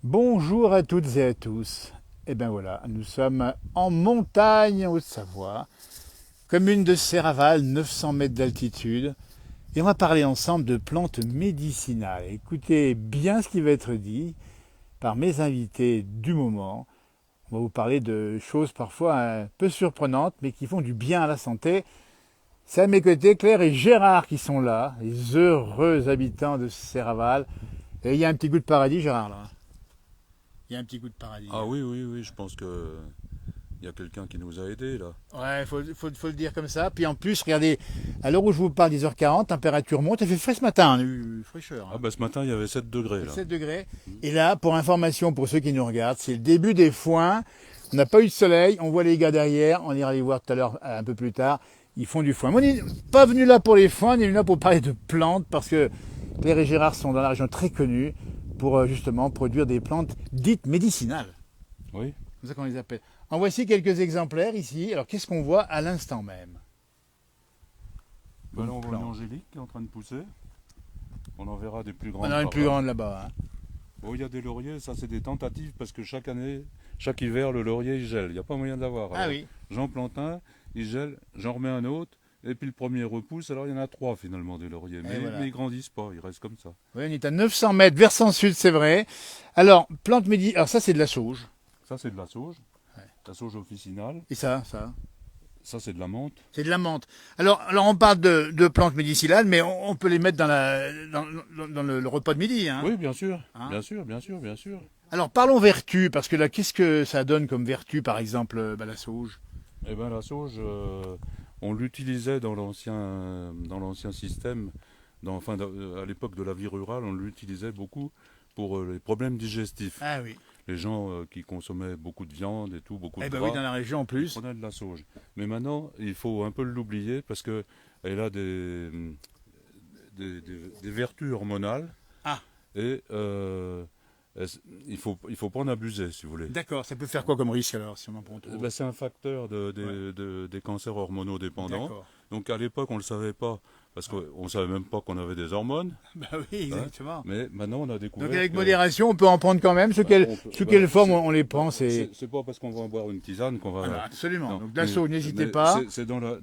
Bonjour à toutes et à tous. Et bien voilà, nous sommes en montagne en Haute-Savoie, commune de Serraval, 900 mètres d'altitude, et on va parler ensemble de plantes médicinales. Écoutez bien ce qui va être dit par mes invités du moment. On va vous parler de choses parfois un peu surprenantes, mais qui font du bien à la santé. C'est à mes côtés Claire et Gérard qui sont là, les heureux habitants de Serraval. Et il y a un petit goût de paradis, Gérard, là. Il y a un petit goût de paradis. Ah oui, oui, oui, je pense que il y a quelqu'un qui nous a aidés là. Ouais, faut le dire comme ça. Puis en plus, regardez, à l'heure où je vous parle, 10h40, température monte. Il fait frais ce matin, on a eu fraîcheur. Ah bah ce matin il y avait 7 degrés là. 7 degrés. Et là, pour information, pour ceux qui nous regardent, c'est le début des foins. On n'a pas eu de soleil, on voit les gars derrière, on ira les voir tout à l'heure, un peu plus tard. Ils font du foin. Moi, on n'est pas venu là pour les foins, on est venu là pour parler de plantes, parce que Claire et Gérard sont dans la région très connue pour justement produire des plantes dites médicinales. Oui. C'est ça qu'on les appelle. En voici quelques exemplaires ici. Alors qu'est-ce qu'on voit à l'instant même? Bah là on voit une Plante. angélique qui est en train de pousser. On en verra des plus On grandes. en a une par plus là. grande là-bas. Hein. Bon, il y a des lauriers, ça c'est des tentatives parce que chaque année, chaque hiver le laurier il gèle. Il n'y a pas moyen de l'avoir. Ah Alors, oui. j'en plante un, il gèle, j'en remets un autre. Et puis le premier repousse, alors il y en a 3 finalement des lauriers. Mais, voilà. mais ils grandissent pas, ils restent comme ça. Oui, on est à 900 mètres, versant sud, c'est vrai. Alors, plante médicinale. Alors ça, c'est de la sauge. Ça c'est de la sauge, Ouais. la sauge officinale. Et ça. Ça c'est de la menthe. C'est de la menthe. Alors on parle de plantes médicinales, mais on peut les mettre dans, dans le repas de midi. Hein. Oui, bien sûr, Hein. bien sûr, bien sûr, bien sûr. Alors parlons vertu, parce que là, qu'est-ce que ça donne comme vertu, par exemple, la sauge? Eh ben la sauge, on l'utilisait dans l'ancien système, à l'époque de la vie rurale, on l'utilisait beaucoup pour les problèmes digestifs. Ah oui. Les gens qui consommaient beaucoup de viande et tout, beaucoup de Eh ben gras, oui, dans la région en plus. prenaient de la sauge. Mais maintenant, il faut un peu l'oublier parce que elle a des vertus hormonales Ah. et il faut pas en abuser, si vous voulez. D'accord, ça peut faire quoi comme risque alors, si on en prend trop? Ben, c'est un facteur des cancers hormonodépendants. D'accord. Donc à l'époque, on ne le savait pas, parce qu'on ne savait même pas qu'on avait des hormones. Bah oui, exactement. Mais maintenant, on a découvert Donc avec que modération, on peut en prendre quand même. Sous quelle, on peut- sous bah, quelle forme c'est- on les prend, c'est... c'est pas parce qu'on va boire une tisane qu'on va... Voilà, absolument. Non, Donc la sauge, n'hésitez mais pas. C'est dans la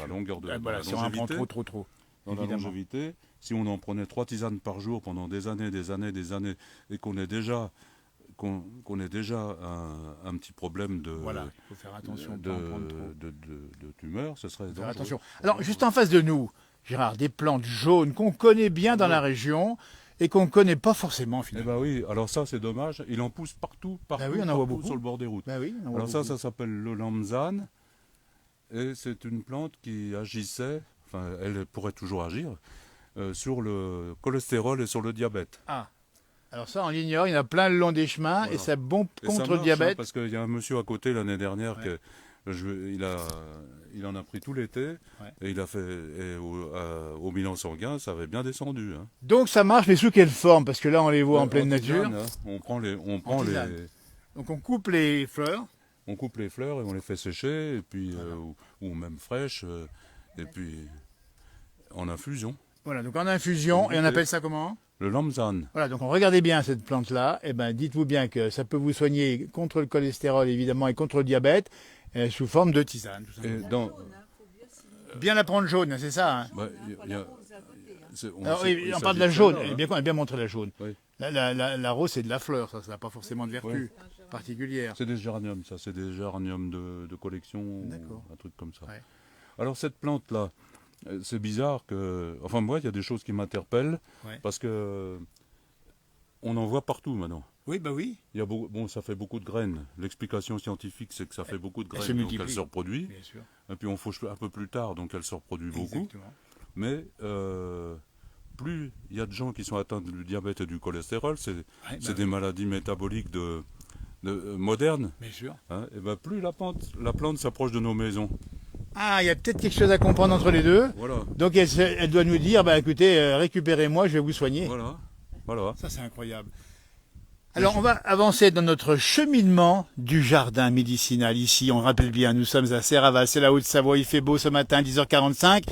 longueur de Ah, la voilà, si on en prend longévité. trop. Dans la évidemment. longévité, si on en prenait 3 tisanes par jour pendant des années, et qu'on ait déjà un petit problème Voilà, il faut faire attention de de, pas en prendre trop. de tumeur, ce serait Faire dangereux. attention. Alors, juste en face de nous, Gérard, des plantes jaunes qu'on connaît bien dans la région et qu'on ne connaît pas forcément Eh finalement. ben oui, alors ça c'est dommage, il en pousse partout, oui, on en voit beaucoup. sur le bord des routes. Ben oui, on voit Alors ça, beaucoup. ça s'appelle le lambzane, et c'est une plante qui agissait, enfin elle pourrait toujours agir, sur le cholestérol et sur le diabète. Ah, alors ça, on l'ignore, il y en a plein le long des chemins Voilà. et c'est bon Et ça contre le marche, hein, diabète. parce qu'il y a un monsieur à côté l'année dernière Ouais. il en a pris tout l'été, Ouais. et il a fait au bilan sanguin, ça avait bien descendu. Hein. Donc ça marche, mais sous quelle forme? Parce que là, on les voit en En pleine tisane, nature. hein, on prend tisane. Donc on coupe les fleurs. on coupe les fleurs et on les fait sécher, et puis, ou même fraîches, et puis en infusion. Voilà, donc en infusion, et on Ok. appelle ça comment? Le lambzane. Voilà, donc regardez bien cette plante-là. Eh ben, dites-vous bien que ça peut vous soigner contre le cholestérol, évidemment, et contre le diabète, sous forme de tisane. Tout Et simplement. dans, Bien la prendre jaune, hein, c'est ça. Hein. bah, il y a- Alors, sait- oui, il on parle de s'agit la jaune. celle-là, On a bien montré la jaune. Oui. La rose, c'est de la fleur, ça n'a pas forcément de vertu Oui. particulière. C'est des géraniums, ça, c'est des géraniums de collection, D'accord. un truc comme ça. Ouais. Alors cette plante-là, c'est bizarre que... Enfin moi, il y a des choses qui m'interpellent, Ouais. parce que on en voit partout maintenant. Oui, bah oui, Il y a bon, ça fait beaucoup de graines. L'explication scientifique, c'est que ça fait beaucoup de Elle se graines, donc multiplie. elle se reproduit. bien sûr. Et puis on fauche un peu plus tard, donc elle se reproduit beaucoup. Exactement. Mais plus il y a de gens qui sont atteints du diabète et du cholestérol, c'est Ouais, c'est bah des oui, maladies métaboliques modernes, bien sûr. hein, et ben plus la plante s'approche de nos maisons. Ah, il y a peut-être quelque chose à comprendre entre les deux. Voilà, Donc elle doit nous dire, bah écoutez, récupérez-moi, je vais vous soigner. voilà. Ça, c'est incroyable. Alors, on va avancer dans notre cheminement du jardin médicinal. Ici, on rappelle bien, nous sommes à Serraval, c'est la Haute-Savoie. Il fait beau ce matin, 10h45.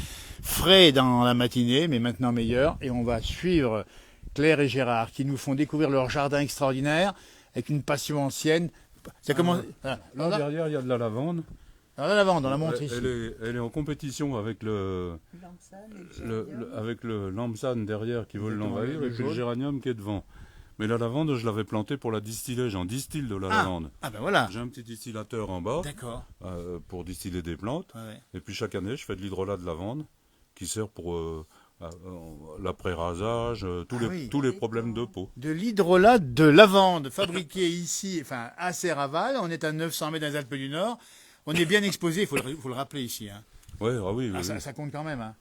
Frais dans la matinée, mais maintenant meilleur. Et on va suivre Claire et Gérard, qui nous font découvrir leur jardin extraordinaire avec une passion ancienne. Ça commence. Voilà. Là, derrière, il y a de la lavande. Alors, la lavande, on la montre ici. Elle est en compétition avec avec le lamsan derrière qui veut l'envahir et puis le géranium qui est devant. Mais la lavande, je l'avais plantée pour la distiller. J'en distille de la lavande. Ah ben voilà. J'ai un petit distillateur en bas pour distiller des plantes. Ouais. Et puis chaque année, je fais de l'hydrolat de lavande qui sert pour l'après-rasage, tous les problèmes de peau. De l'hydrolat de lavande fabriqué ici, enfin à Serraval. On est à 900 mètres dans les Alpes du Nord. On est bien exposé, il faut le rappeler ici. Hein. Ouais, oui. Ça compte quand même. Hein.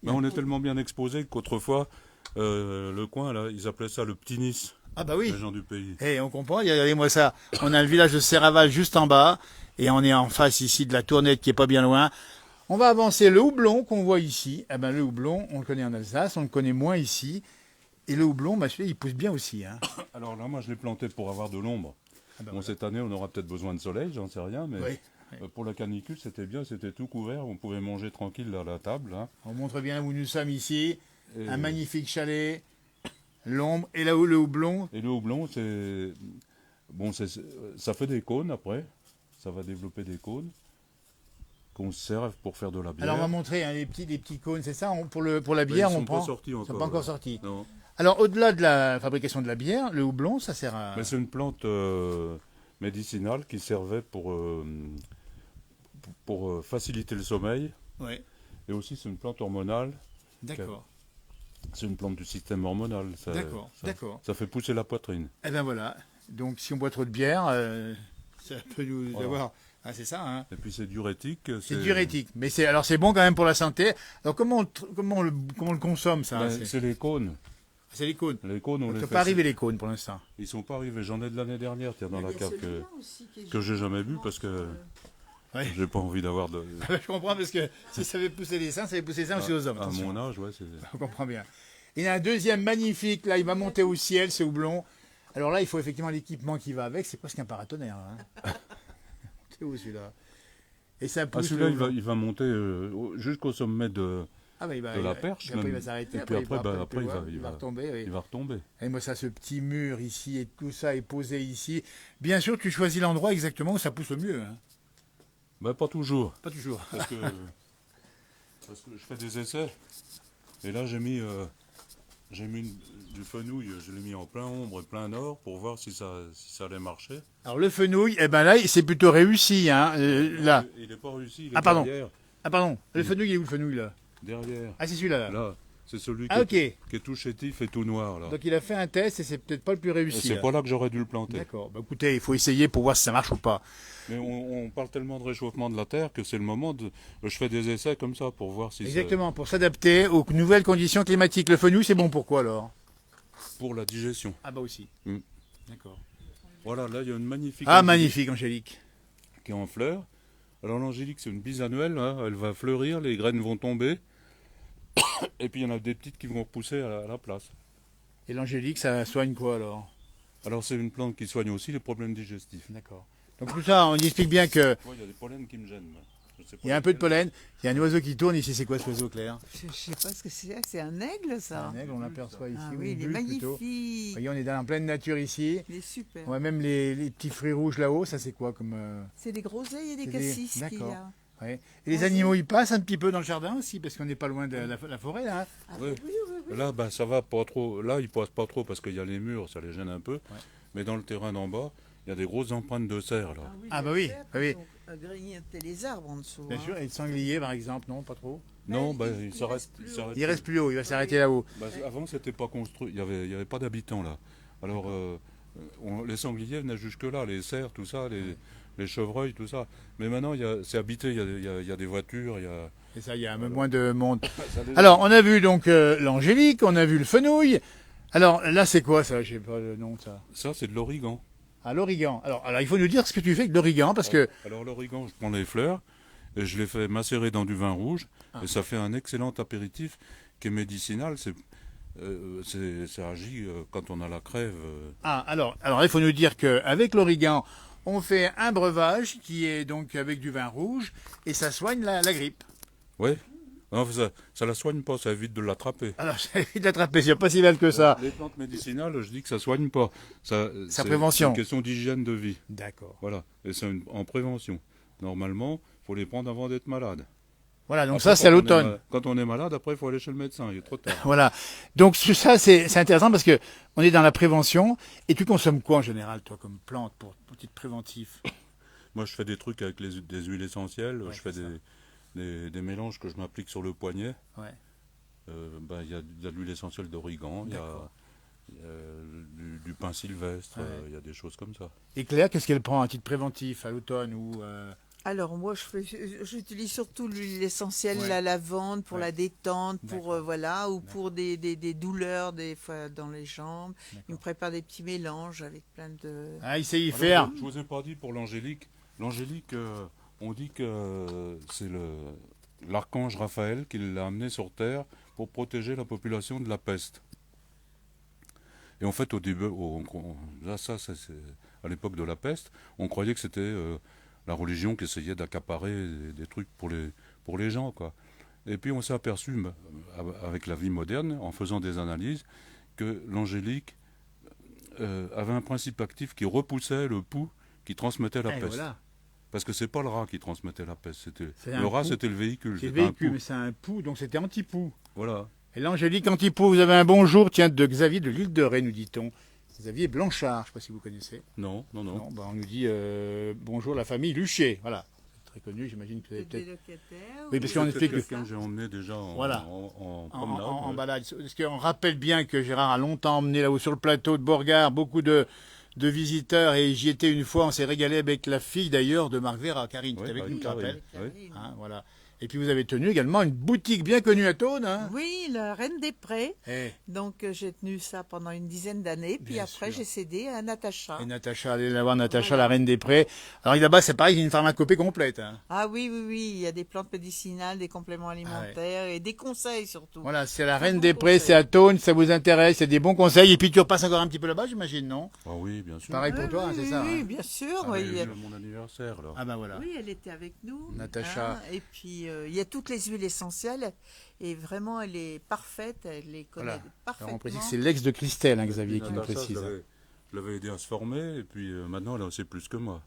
Mais on est tellement bien exposé qu'autrefois, le coin, là, ils appelaient ça le petit Nice. Ah bah oui. Les gens du pays. Eh, on comprend, regardez-moi ça. On a le village de Serraval juste en bas, et on est en face ici de la Tournette qui est pas bien loin. On va avancer le houblon qu'on voit ici. Eh ben, le houblon, on le connaît en Alsace, on le connaît moins ici. Et le houblon, bah, celui-là, il pousse bien aussi. Hein. Alors là, moi, je l'ai planté pour avoir de l'ombre. Ah bah bon, voilà. cette année, on aura peut-être besoin de soleil, j'en sais rien, mais Oui. pour la canicule, c'était bien, c'était tout couvert, on pouvait manger tranquille à la table. Hein. On montre bien où nous sommes ici. Et, Un magnifique chalet, l'ombre, et là où le houblon. et le houblon, c'est... Bon, ça fait des cônes après, ça va développer des cônes qu'on se serve pour faire de la bière. Alors on va montrer hein, les petits cônes, c'est ça pour la bière, ils on sont prend. pas sortis encore. Ils sont pas encore sortis. Non. Alors au-delà de la fabrication de la bière, le houblon, ça sert à. Mais c'est une plante médicinale qui servait pour faciliter le sommeil. Ouais. Et aussi, c'est une plante hormonale. D'accord. C'est une plante du système hormonal. D'accord. Ça fait pousser la poitrine. Eh ben voilà. Donc si on boit trop de bière, ça peut nous avoir. Ah c'est ça. Hein. Et puis c'est diurétique. C'est diurétique. Mais c'est bon quand même pour la santé. Alors comment on le consomme ça? C'est les cônes. C'est les cônes. Les cônes, on Donc, les t'as fait. pas arrivé les cônes pour l'instant. Ils sont pas arrivés. J'en ai de l'année dernière, tiens, dans la cave que j'ai jamais vu parce que j'ai pas envie d'avoir de. Je comprends parce que si ça avait poussé les seins, ça avait poussé les seins aussi aux hommes. À Attention. mon âge, ouais. On comprend bien. Il y en a un deuxième magnifique, là, il va monter au ciel, ce houblon. Alors là, il faut effectivement l'équipement qui va avec, c'est presque un paratonnerre. Hein. C'est où celui-là? Et ça pousse. Celui-là, il va monter jusqu'au sommet de la perche. Après, il va s'arrêter. Et puis après, il va retomber. Oui. Il va retomber. Et moi, ça, ce petit mur ici, et tout ça est posé ici. Bien sûr, tu choisis l'endroit exactement où ça pousse le mieux. Hein. Ben, pas toujours. Pas toujours. Parce que je fais des essais. Et là, j'ai mis du fenouil, je l'ai mis en plein ombre et plein nord pour voir si ça allait marcher. Alors le fenouil, eh ben là, c'est plutôt réussi. Hein, là. Il n'est pas réussi, il est derrière. derrière. Ah pardon, le fenouil, il est où le fenouil là? Derrière. Ah c'est celui-là là. Là, c'est celui qui est tout chétif et tout noir. Là. Donc il a fait un test et c'est peut-être pas le plus réussi. C'est pas là que j'aurais dû le planter. D'accord. Bah, écoutez, il faut essayer pour voir si ça marche ou pas. Mais on parle tellement de réchauffement de la Terre que c'est le moment de... Je fais des essais comme ça pour voir si Exactement, pour s'adapter aux nouvelles conditions climatiques. Le fenouil, c'est bon pour quoi alors? Pour la digestion. Ah bah aussi. Mm. D'accord. Voilà, là il y a une magnifique... Ah magnifique Angélique. Qui est en fleurs. Alors l'angélique c'est une bisannuelle, hein. Elle va fleurir, les graines vont tomber. Et puis il y en a des petites qui vont repousser à la place. Et l'angélique, ça soigne quoi alors? Alors c'est une plante qui soigne aussi les problèmes digestifs. D'accord. Donc tout ça, on explique bien que... Il y a des pollens qui me gênent. Il y a un peu de pollen. Il y a un oiseau qui tourne ici. C'est quoi cet oiseau, Claire? Je ne sais pas ce que c'est. C'est un aigle, ça. Un aigle, on l'aperçoit ici. Ah ou oui, une il est bulle, plutôt. magnifique. Voyez, on est en pleine nature ici. Il est super. On voit même les petits fruits rouges là-haut. Ça, c'est quoi comme... C'est des groseilles et des c'est cassis qu'il y D'accord. a. Ouais. Et les animaux, ils passent un petit peu dans le jardin aussi, parce qu'on n'est pas loin de la forêt, là. Hein. Ah, Oui. oui. Là, ben, ça va pas trop. Là, ils passent pas trop parce qu'il y a les murs, ça les gêne un peu. Ouais. Mais dans le terrain d'en bas, il y a des grosses empreintes de cerf là. Ah bah oui, oui. Grignoter les arbres en dessous. Bien sûr, et le sanglier par exemple, non, pas trop. Non, il s'arrête. Il reste plus haut, il va s'arrêter là-haut. Bah, avant, c'était pas construit, il y avait pas d'habitants là. Alors, les sangliers venaient jusque là, les cerfs, tout ça, les chevreuils, tout ça. Mais maintenant, c'est habité, il y a des voitures, il y a. Et ça, il y a un peu moins de monde. Alors, on a vu donc l'angélique, on a vu le fenouil. Alors là, c'est quoi ça? Je sais pas le nom de ça. Ça, c'est de l'origan. Ah, l'origan. Alors, il faut nous dire ce que tu fais avec l'origan, parce que... Alors, l'origan, je prends les fleurs, et je les fais macérer dans du vin rouge, et ça fait un excellent apéritif qui est médicinal. Ça agit quand on a la crève. Alors, il faut nous dire qu'avec l'origan, on fait un breuvage qui est donc avec du vin rouge, et ça soigne la grippe. Oui. Non, ça la soigne pas, ça évite de l'attraper. Alors, j'avais de l'attraper, c'est pas si mal que ça. Les plantes médicinales, je dis que ça soigne pas. C'est prévention. C'est une question d'hygiène de vie. D'accord. Voilà. Et c'est en prévention. Normalement, il faut les prendre avant d'être malade. Voilà, donc Après, ça, c'est à quand on est l'automne. Quand on est malade, après, il faut aller chez le médecin. Il est trop tard. Voilà. Donc ça, c'est intéressant parce que on est dans la prévention. Et tu consommes quoi en général, toi, comme plante pour titre préventif? Moi, je fais des trucs avec des huiles essentielles. Ouais, Je fais c'est ça. des mélanges que je m'applique sur le poignet. Ouais. Il y a de l'huile essentielle d'origan, il y a D'accord. du pin sylvestre, Ouais. il y a des choses comme ça. Et Claire, qu'est-ce qu'elle prend à titre préventif à l'automne ou Alors moi, j'utilise surtout l'huile essentielle, Ouais. la lavande pour Ouais. la détente, pour D'accord. voilà, ou pour des douleurs des fois dans les jambes. Il me D'accord. prépare des petits mélanges avec plein de. Ah, il sait y Alors, faire. je vous ai pas dit pour l'angélique. L'angélique, on dit que c'est l'archange Raphaël qui l'a amené sur Terre pour protéger la population de la peste. Et en fait, au début, là, c'est à l'époque de la peste, on croyait que c'était la religion qui essayait d'accaparer des trucs pour les gens, quoi. Et puis on s'est aperçu, avec la vie moderne, en faisant des analyses, que l'angélique avait un principe actif qui repoussait le pouls qui transmettait la Et peste. voilà. Parce que c'est pas le rat qui transmettait la peste, C'est un le rat, pouls. c'était le véhicule. C'est le c'était un véhicule, pouls. mais c'est un pouls, donc c'était anti-pouls. Voilà. Et l'angélique anti-pouls, vous avez un bonjour, tiens, de Xavier de l'île de Ré, nous dit-on. Xavier Blanchard, je ne sais pas si vous connaissez. Non. Non, bah, on nous dit bonjour la famille Luché, voilà. C'est très connu, j'imagine que vous avez peut-être... Oui, parce qu'on C'est explique quelqu'un que j'ai emmené déjà Voilà. en En, promenade. en balade. Parce qu'on rappelle bien que Gérard a longtemps emmené là-haut sur le plateau de Borgard beaucoup de visiteurs et j'y étais une fois, on s'est régalé avec la fille d'ailleurs de Marc Vera, Karine, qui Ouais, est avec avec nous, tu te Karine. rappelles. Oui. Hein, voilà. Et puis vous avez tenu également une boutique bien connue à Thônes. Hein. Oui, la Reine des Prés. Eh, Donc j'ai tenu ça pendant une dizaine d'années, puis Bien après sûr. j'ai cédé à Natacha. et Natacha, allez la voir, Natacha, Voilà. la reine des prés. Alors là-bas, c'est pareil, il y a une pharmacopée complète. Hein. Ah oui, il y a des plantes médicinales, des compléments alimentaires et des conseils surtout. Voilà, c'est la Très reine bon des prés, conseil. c'est à Thônes, ça vous intéresse, c'est des bons conseils. Et puis tu repasses encore un petit peu là-bas, j'imagine, non? Ah oui, bien sûr. Pareil pour Oui, toi, hein, oui, c'est ça. oui, hein. bien sûr. Ah, oui, j'ai il y a- eu mon anniversaire, là. Ah ben voilà. oui, elle était avec nous. Natacha. Et puis il y a toutes les huiles essentielles et vraiment elle est parfaite, elle les connaît Voilà. parfaitement. Alors on précise que c'est l'ex de Christelle, hein, Et Xavier, puis qui nous Natacha, précise. je l'avais aidé à se former, et puis maintenant, elle en sait plus que moi.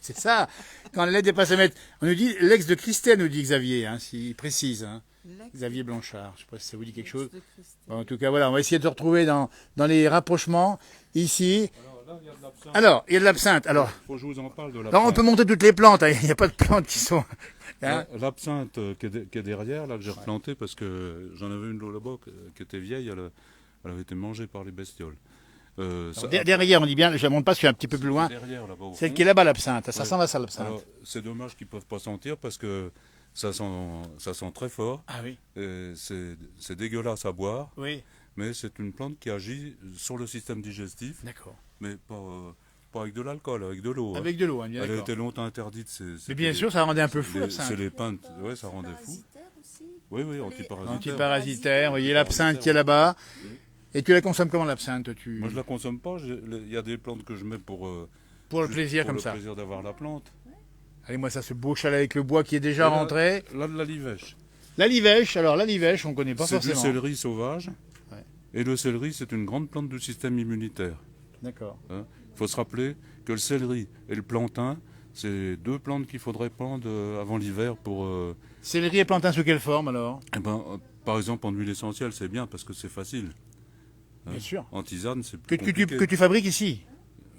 C'est ça. Quand l'aide dépasse à mettre. On nous dit l'ex de Christelle, nous dit Xavier, hein, s'il précise. Hein. L'ex- Xavier Blanchard. Je ne sais pas si ça vous dit quelque chose. de Christelle. Bon, en tout cas, voilà, on va essayer de se retrouver dans les rapprochements ici. Alors là, il y a de l'absinthe. Alors, il y a de l'absinthe. Alors, Faut que je vous en parle de là, on l'absinthe. peut monter toutes les plantes. hein. Il n'y a pas de plantes qui sont. Hein. L'absinthe qui est derrière, là, que j'ai replanté parce que j'en avais une là-bas qui était vieille, elle avait été mangée par les bestioles. Alors, derrière, on dit bien, je ne la montre pas, parce que je suis un petit peu plus loin. Derrière, là-bas, au Celle fond. qui est là-bas, l'absinthe. Ça Ouais. sent la ça, l'absinthe. Alors, c'est dommage qu'ils ne peuvent pas sentir parce que ça sent très fort. Ah oui. Et c'est dégueulasse à boire, Oui. mais c'est une plante qui agit sur le système digestif, D'accord. mais pas avec de l'alcool, avec de l'eau. hein. Avec de l'eau, hein, bien Elle a d'accord. été longtemps interdite. Mais bien sûr, ça rendait un peu fou, C'est l'absinthe. les pintes, ouais, ça rendait fou. Oui, antiparasitaire. Antiparasitaire, vous voyez l'absinthe qui est là-bas. Et tu la consommes comment l'absinthe tu... Moi, je la consomme pas. Il y a des plantes que je mets pour Pour le juste plaisir pour comme le ça. plaisir d'avoir la plante. Allez, moi, ça, ce beau chalet avec le bois qui est déjà Et là- rentré. Là, de la livèche. La livèche, alors la livèche, on ne connaît pas C'est du forcément. céleri sauvage. Ouais. Et le céleri, c'est une grande plante du système immunitaire. D'accord. Il faut se rappeler que le céleri et le plantain, c'est deux plantes qu'il faudrait prendre avant l'hiver pour... Céleri et plantain sous quelle forme alors? par exemple, en huile essentielle, c'est bien parce que c'est facile. Bien sûr. En tisane, c'est Que, plus compliqué. que tu fabriques ici.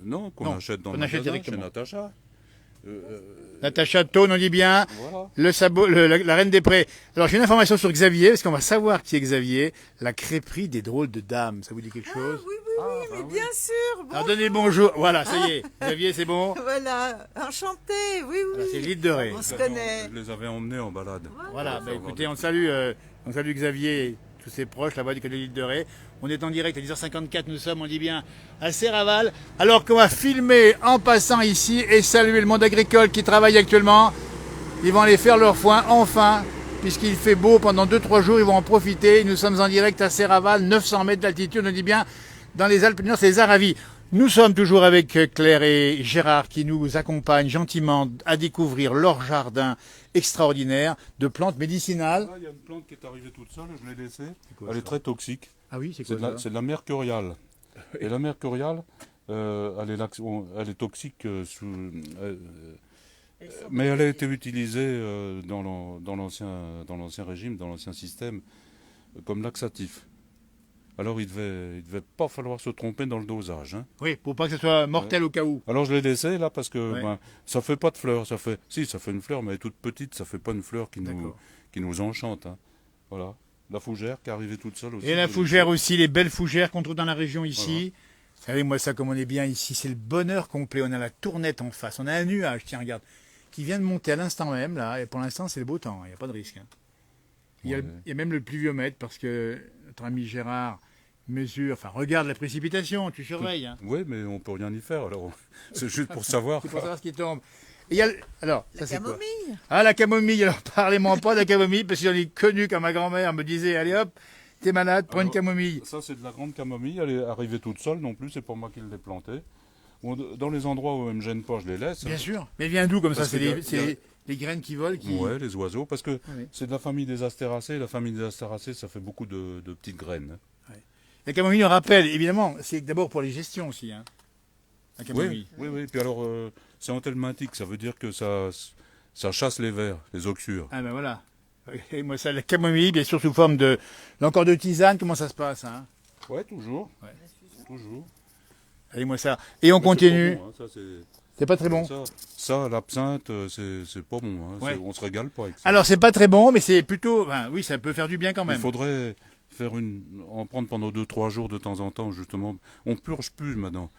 Non, qu'on Non, achète dans qu'on le achète magasin, directement. chez Natacha. Natacha Thônes, on dit bien. Voilà. Le sabot, la reine des prés. Alors j'ai une information sur Xavier, parce qu'on va savoir qui est Xavier. La crêperie des drôles de dames. Ça vous dit quelque chose? Oui, mais bien sûr. Bon, Alors donnez le bonjour. Voilà, ça y est. Xavier, c'est bon. voilà, enchanté, oui. Voilà, c'est l'île de Ré. On se connaît. Je les avais emmenés en balade. Voilà, bah, Faut écoutez, avoir on salue Xavier et tous ses proches là-bas du côté de l'île de Ré. On est en direct à 10h54, nous sommes, on dit bien, à Serraval. Alors qu'on va filmer en passant ici et saluer le monde agricole qui travaille actuellement. Ils vont aller faire leur foin, enfin, puisqu'il fait beau pendant 2-3 jours, ils vont en profiter. Nous sommes en direct à Serraval, 900 mètres d'altitude, on dit bien, dans les Alpes du Nord, c'est les Aravis. Nous sommes toujours avec Claire et Gérard qui nous accompagnent gentiment à découvrir leur jardin extraordinaire de plantes médicinales. Là, il y a une plante qui est arrivée toute seule, je l'ai laissée. quoi, Elle ça est très toxique. Ah oui, c'est C'est quoi de, ça c'est de la mercuriale. Et la mercuriale, elle est toxique, mais elle a été utilisée dans l'ancien régime, dans l'ancien système, comme laxatif. Alors il devait pas falloir se tromper dans le dosage. Hein. Oui, pour pas que ce soit mortel au cas où. Alors je l'ai laissé là parce que Ouais. ça fait pas de fleurs. Ça fait une fleur, mais elle est toute petite. Ça fait pas une fleur D'accord. qui nous enchante. Hein. Voilà. La fougère qui est arrivée toute seule aussi. Et la fougère aussi, les belles fougères qu'on trouve dans la région ici. Vous savez, moi, ça, comme on est bien ici, c'est le bonheur complet. On a la tournette en face. On a un nuage, tiens, regarde, qui vient de monter à l'instant même, là. Et pour l'instant, c'est le beau temps. Il n'y a pas de risque. Hein. Ouais. Il y a même le pluviomètre parce que notre ami Gérard mesure, enfin, regarde la précipitation, tu surveilles. Hein. Oui, mais on peut rien y faire. Alors c'est juste pour savoir. C'est pour savoir ce qui tombe. Et il y a, alors, La ça c'est quoi? camomille. Ah, la camomille. Alors, parlez-moi pas de la camomille parce que j'en ai connu quand ma grand-mère me disait, allez hop, t'es malade, prends une Alors, camomille. Ça, c'est de la grande camomille. Elle est arrivée toute seule non plus. C'est pas moi qui l'ai plantée. Bon, dans les endroits où elle me gêne pas, je les laisse. Bien sûr. Mais elle vient d'où comme ça? Parce C'est qu'il y a- les, il y c'est a- les graines qui volent qui. Ouais, les oiseaux, parce que Oui. c'est de la famille des astéracées. La famille des astéracées, ça fait beaucoup de petites graines. La camomille, on rappelle, évidemment, c'est d'abord pour les gestions aussi. Hein. La camomille. Oui. Puis alors, c'est anthelmintique, ça veut dire que ça chasse les vers, les oxyures. Ah ben voilà. Et moi, ça, la camomille, bien sûr, sous forme de. Là encore de tisane, comment ça se passe hein? Ouais, toujours. Ouais. Toujours. Allez-moi ça. Et on Mais continue. c'est pas bon, hein, ça, C'est pas très bon. ça, l'absinthe, c'est pas bon. Hein, Ouais. on se régale pas avec ça. Alors, c'est pas très bon, mais c'est plutôt. Enfin, oui, ça peut faire du bien quand Il même. faudrait en prendre pendant 2-3 jours de temps en temps, justement. On purge plus maintenant.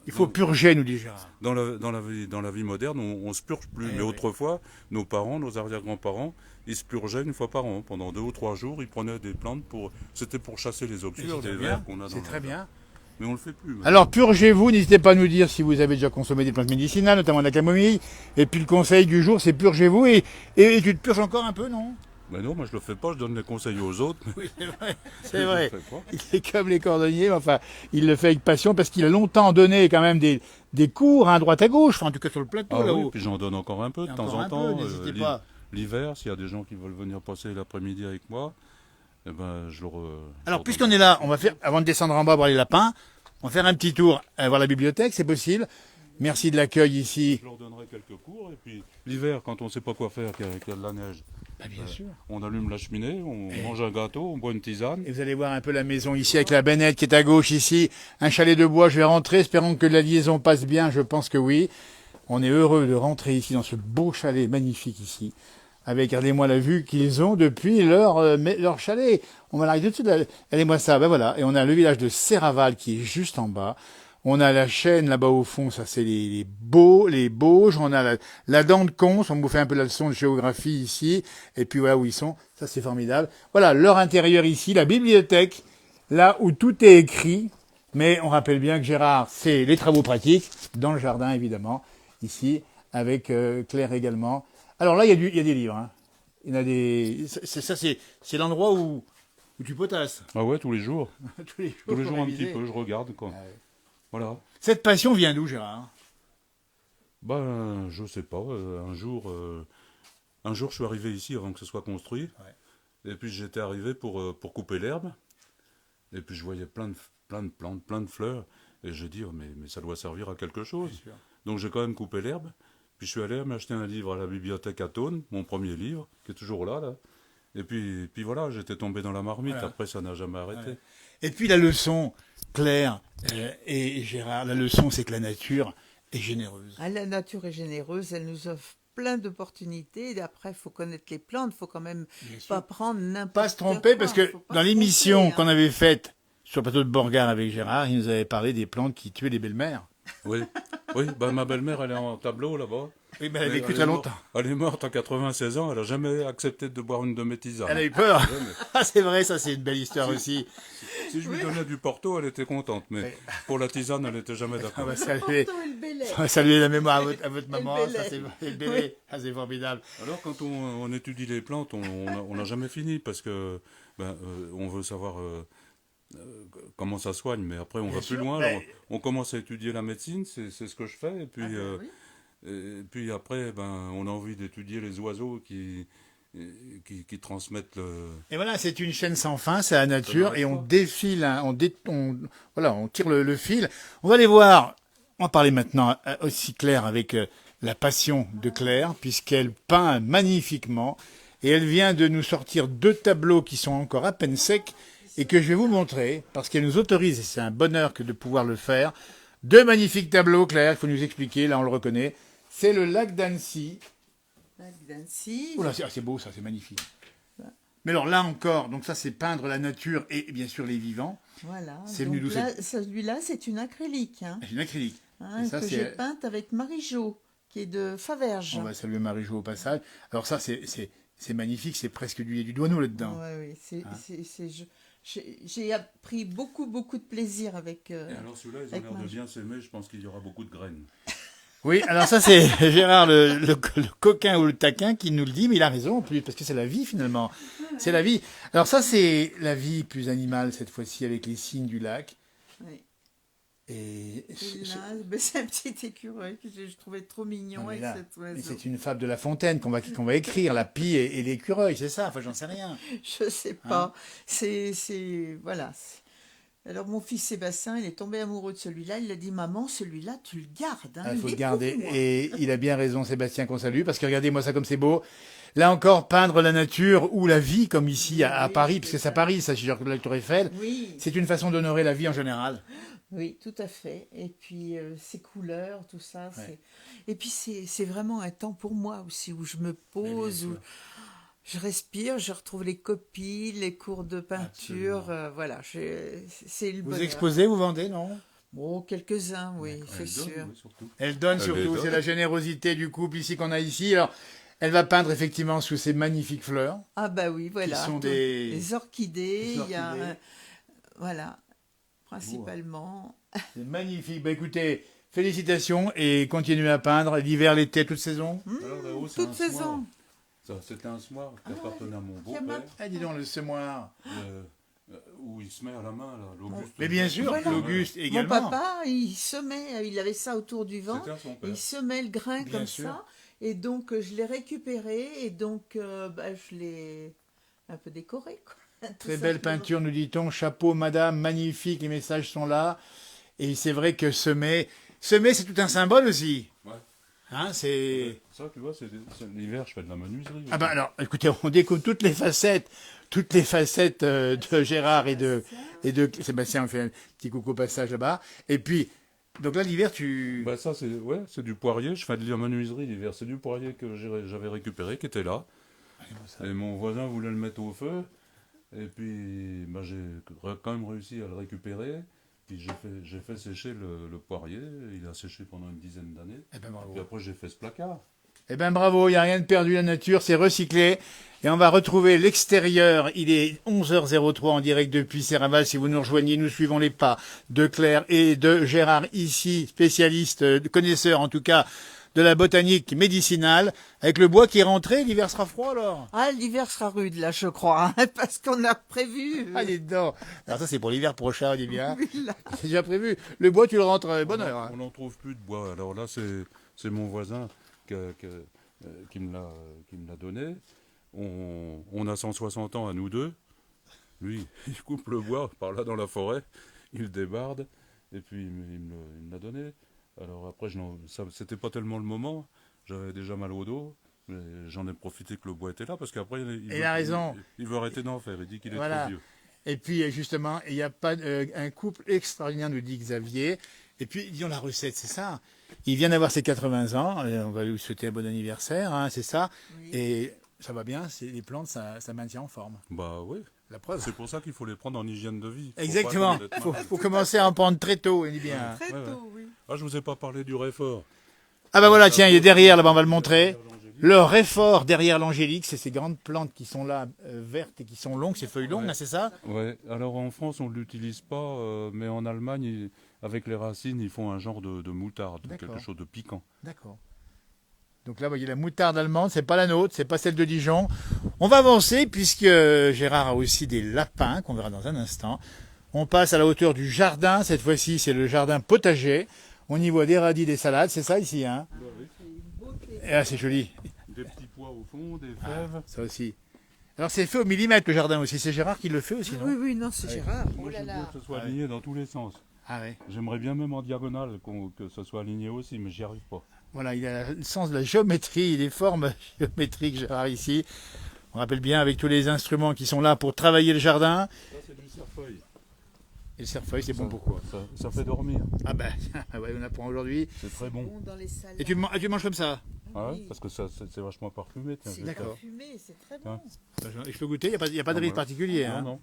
Il faut purger, nous dit Gérard. Dans la vie moderne, on se purge plus. Eh Mais oui. autrefois, nos parents, nos arrière-grands-parents, ils se purgeaient une fois par an. Pendant 2 ou 3 jours, ils prenaient des plantes c'était pour chasser les oxyures des vers qu'on a dans C'est très bien. Mais on le fait plus. maintenant. Alors, purgez-vous, n'hésitez pas à nous dire si vous avez déjà consommé des plantes médicinales, notamment de la camomille. Et puis, le conseil du jour, c'est purgez-vous. Et tu te purges encore un peu, non? Mais non, moi je le fais pas, je donne les conseils aux autres. Mais Oui, c'est vrai. je C'est le vrai. fais pas. Il est comme les cordonniers, mais enfin, il le fait avec passion parce qu'il a longtemps donné quand même des cours à droite à gauche, enfin, en tout cas sur le plateau Ah oui, là-haut. puis j'en donne encore un peu de Et temps encore en un peu, temps. n'hésitez pas. L'hiver, s'il y a des gens qui veulent venir passer l'après-midi avec moi, eh ben, je leur. Alors, puisqu'on est là, on va faire, avant de descendre en bas voir les lapins, on va faire un petit tour à voir la bibliothèque, c'est possible. Merci de l'accueil ici. Je leur donnerai quelques cours. Et puis l'hiver, quand on ne sait pas quoi faire, qu'il y a de la neige, Bien sûr. on allume la cheminée, on mange un gâteau, on boit une tisane. Et vous allez voir un peu la maison ici avec la bennette qui est à gauche ici. Un chalet de bois, je vais rentrer, espérons que la liaison passe bien, je pense que oui. On est heureux de rentrer ici dans ce beau chalet magnifique ici. Avec, regardez-moi la vue qu'ils ont depuis leur chalet. On va l'arriver tout de suite. Regardez-moi ça, ben voilà. Et on a le village de Serraval qui est juste en bas. On a la chaîne là-bas au fond, ça c'est les Bauges. On a la dent de Cons, on vous fait un peu la leçon de géographie ici. Et puis voilà où ils sont, ça c'est formidable. Voilà leur intérieur ici, la bibliothèque, là où tout est écrit. Mais on rappelle bien que Gérard, c'est les travaux pratiques, dans le jardin évidemment, ici, avec Claire également. Alors là, il y a des livres. Hein. Il y en a des. C'est l'endroit où tu potasses. Ah ouais, tous les jours. Tous les jours, Tous les pour jours un réviser. petit peu, je regarde. Quoi. Ah ouais. Voilà. Cette passion vient d'où, Gérard? Ben, je sais pas. Un jour, je suis arrivé ici avant que ce soit construit. Et puis j'étais arrivé pour couper l'herbe. Et puis je voyais plein de plantes, plein de fleurs. Et j'ai dit, oh, mais ça doit servir à quelque chose. Bien sûr. Donc j'ai quand même coupé l'herbe. Puis je suis allé m'acheter un livre à la bibliothèque à Thônes, mon premier livre, qui est toujours là. Et puis voilà, j'étais tombé dans la marmite. Voilà. Après, ça n'a jamais arrêté. Ouais. Et puis la leçon, Claire et Gérard, la leçon, c'est que la nature est généreuse. Ah, la nature est généreuse, elle nous offre plein d'opportunités. Et après, il faut connaître les plantes, il faut quand même Bien sûr. pas prendre n'importe Pas quoi. se tromper, parce que Faut pas dans se l'émission tromper, qu'on hein. avait faite sur le plateau de Borgard avec Gérard, il nous avait parlé des plantes qui tuaient les belles-mères. Oui, ben, ma belle-mère, elle est en tableau là-bas. Oui, mais elle a Mais vécu est très morte- longtemps. Elle est morte à 96 ans, elle n'a jamais accepté de boire une de mes tisanes. Elle a eu peur. Ouais, mais Ah, c'est vrai, ça, c'est une belle histoire aussi. si je lui donnais du Porto, elle était contente, mais Ouais. pour la tisane, elle n'était jamais On d'accord. va saluer, Pourtant, elle bêlait. on va saluer la mémoire à votre maman. bélait. Ça, c'est le bébé. Ah, c'est formidable. Alors quand on étudie les plantes, on n'a jamais fini parce que on veut savoir comment ça soigne, mais après on Bien va sûr, plus loin. ben- Alors, on commence à étudier la médecine, c'est ce que je fais, et puis après, ben, on a envie d'étudier les oiseaux qui transmettent le. Et voilà, c'est une chaîne sans fin, c'est la nature, n'arrête et on pas. défile, hein, voilà, on tire le fil. On va aller voir, on va parler maintenant aussi Claire avec la passion de Claire, puisqu'elle peint magnifiquement, et elle vient de nous sortir 2 tableaux qui sont encore à peine secs, et que je vais vous montrer, parce qu'elle nous autorise, et c'est un bonheur que de pouvoir le faire. 2 magnifiques tableaux, Claire, il faut nous expliquer, là on le reconnaît. C'est le lac d'Annecy. Lac d'Annecy. Oh là, c'est beau ça, c'est magnifique. Mais alors là encore, donc ça c'est peindre la nature et bien sûr les vivants. Voilà. C'est Donc venu d'où là, celui-là, c'est une acrylique, hein, C'est une acrylique. hein, Et ça, que c'est- j'ai peinte avec Marie-Jo, qui est de Faverges. On va saluer Marie-Jo au passage. Alors ça c'est magnifique, c'est presque du lait du douaneau là-dedans. Ouais, oui, Hein. j'ai appris beaucoup de plaisir avec. Et alors celui-là, ils ont avec l'air de ma- bien s'aimer, je pense qu'il y aura beaucoup de graines. Oui, alors ça c'est Gérard le coquin ou le taquin qui nous le dit, mais il a raison en plus, parce que c'est la vie finalement. C'est la vie. Alors ça c'est la vie plus animale cette fois-ci avec les signes du lac. Oui. Et Et là, ben, c'est un petit écureuil que je trouvais trop mignon Non, mais avec là, cet mais oiseau. c'est une fable de La Fontaine qu'on va écrire, la pie et l'écureuil, c'est ça. Enfin, j'en sais rien. Je sais Hein. pas. Voilà. Alors mon fils Sébastien, il est tombé amoureux de celui-là. Il a dit maman, celui-là, tu le gardes. Hein, Il faut il le est garder. pour moi. Et il a bien raison, Sébastien, qu'on salue, parce que regardez-moi ça comme c'est beau. Là encore, peindre la nature ou la vie, comme ici à Oui, Paris, c'est puisque c'est ça. à Paris, ça, c'est genre la Tour Eiffel. Oui, C'est une façon d'honorer la vie en général. oui, tout à fait. Et puis ces couleurs, tout ça. Ouais. Et puis c'est vraiment un temps pour moi aussi où je me pose, où sûr. je respire, je retrouve les copies, les cours de peinture. Voilà, c'est le Vous bonheur. exposez, vous vendez, non? Bon, quelques-uns, oui, Elle c'est donne, sûr. oui, surtout. Elle donne Elle surtout, donne. c'est la générosité du couple ici qu'on a ici. Alors, elle va peindre effectivement sous ces magnifiques fleurs. Ah bah oui, voilà. sont Tout- des- les orchidées, des il y a orchidées. voilà, principalement. C'est magnifique. Bah écoutez, félicitations et continuez à peindre l'hiver, l'été, toute saison. Alors là-haut, c'est Toute un saison. semoir. Ça, c'était un semoir qui appartenait à mon qui a ma- beau-père, Ah, dis donc, le semoir. où il se met à la main, là, l'Auguste. Mais bien sûr, Voilà. l'Auguste Mon également. papa, il semait, il avait ça autour du ventre, C'était à son père. il semait le grain Bien comme sûr. ça, et donc je l'ai récupéré, et donc bah, je l'ai un peu décoré, quoi. Tout Très belle simplement. peinture, nous dit-on. Chapeau, madame, magnifique, les messages sont là. Et c'est vrai que semer, c'est tout un symbole aussi. Ouais. Hein, c'est... Ça, tu vois, l'hiver, je fais de la menuiserie. Ah ben alors, écoutez, on découvre toutes les facettes de Gérard et de Sébastien. On fait un petit coucou au passage là-bas. Et puis, donc là, l'hiver, tu... Bah ça, c'est du poirier. Je fais de la menuiserie l'hiver. C'est du poirier que j'avais récupéré, qui était là. Et mon voisin voulait le mettre au feu. Et puis, bah, j'ai quand même réussi à le récupérer. Puis j'ai fait sécher le poirier. Il a séché pendant une dizaine d'années. Eh ben bravo. Puis après, j'ai fait ce placard. Eh ben bravo, il n'y a rien de perdu, la nature, c'est recyclé. Et on va retrouver l'extérieur. Il est 11h03 en direct depuis Serraval. Si vous nous rejoignez, nous suivons les pas de Claire et de Gérard ici, spécialiste, connaisseur en tout cas, de la botanique médicinale. Avec le bois qui est rentré, l'hiver sera froid alors. Ah, l'hiver sera rude, là, je crois, hein, parce qu'on a prévu... Allez dedans. Alors ça c'est pour l'hiver prochain, on dit bien. Oui, là. C'est déjà prévu. Le bois tu le rentres bonne heure. Hein. On n'en trouve plus de bois. Alors là, c'est mon voisin qui me l'a donné. On a 160 ans à nous deux. Lui, il coupe le bois par là dans la forêt, il le débarde, et puis il me l'a donné. Alors après, c'était pas tellement le moment, j'avais déjà mal au dos, mais j'en ai profité que le bois était là, parce qu'après, Il a raison. Il veut arrêter d'en faire, il dit qu'il est Voilà. trop vieux. Et puis justement, il n'y a pas un couple extraordinaire, nous dit Xavier. Et puis, disons la recette, c'est ça. Il vient d'avoir ses 80 ans. On va lui souhaiter un bon anniversaire, hein, c'est ça. Oui. Et ça va bien, les plantes, ça maintient en forme. Bah oui, La preuve. c'est pour ça qu'il faut les prendre en hygiène de vie. Faut pas Exactement. attendre d'être Il malade. faut commencer à en prendre très tôt, il dit bien. Très Ouais, tôt, oui. Ah, je vous ai pas parlé du réfort. Ah bah voilà, tiens, il est derrière, là-bas, on va le montrer. Le réfort derrière l'angélique, c'est ces grandes plantes qui sont là, vertes et qui sont longues, ces feuilles longues, Ouais. là, c'est ça? Ouais, alors en France, on ne l'utilise pas, mais en Allemagne, avec les racines, ils font un genre de moutarde, D'accord. quelque chose de piquant. D'accord. Donc là, vous voyez la moutarde allemande, c'est pas la nôtre, c'est pas celle de Dijon. On va avancer puisque Gérard a aussi des lapins qu'on verra dans un instant. On passe à la hauteur du jardin. Cette fois-ci, c'est le jardin potager. On y voit des radis, des salades. C'est ça ici, hein? C'est une beauté. Et là, c'est joli. Des petits pois au fond, des fèves. Ça aussi. Alors, c'est fait au millimètre le jardin aussi. C'est Gérard qui le fait aussi, non? Oui, oui, non, c'est Ah oui. Gérard. Oh Moi, là je veux là. que ce soit Ah aligné dans tous les sens. Ah oui. J'aimerais bien même en diagonale que ce soit aligné aussi, mais j'y arrive pas. Voilà, il a le sens de la géométrie, les formes géométriques, Gérard, ici. On rappelle bien avec tous les instruments qui sont là pour travailler le jardin. Ça, c'est du cerfeuil. Et le cerfeuil, c'est bon pour quoi? Ça fait dormir. Ah ben, ouais, on apprend aujourd'hui. C'est très bon. Bon dans les salades. Et tu manges comme ça? Ah ouais, Oui. parce que c'est vachement parfumé. Tiens, C'est je vais D'accord. parfumé, c'est très bon. Je peux goûter, il n'y a pas de Non, rythme voilà. particulier. faire. Hein? Non, non.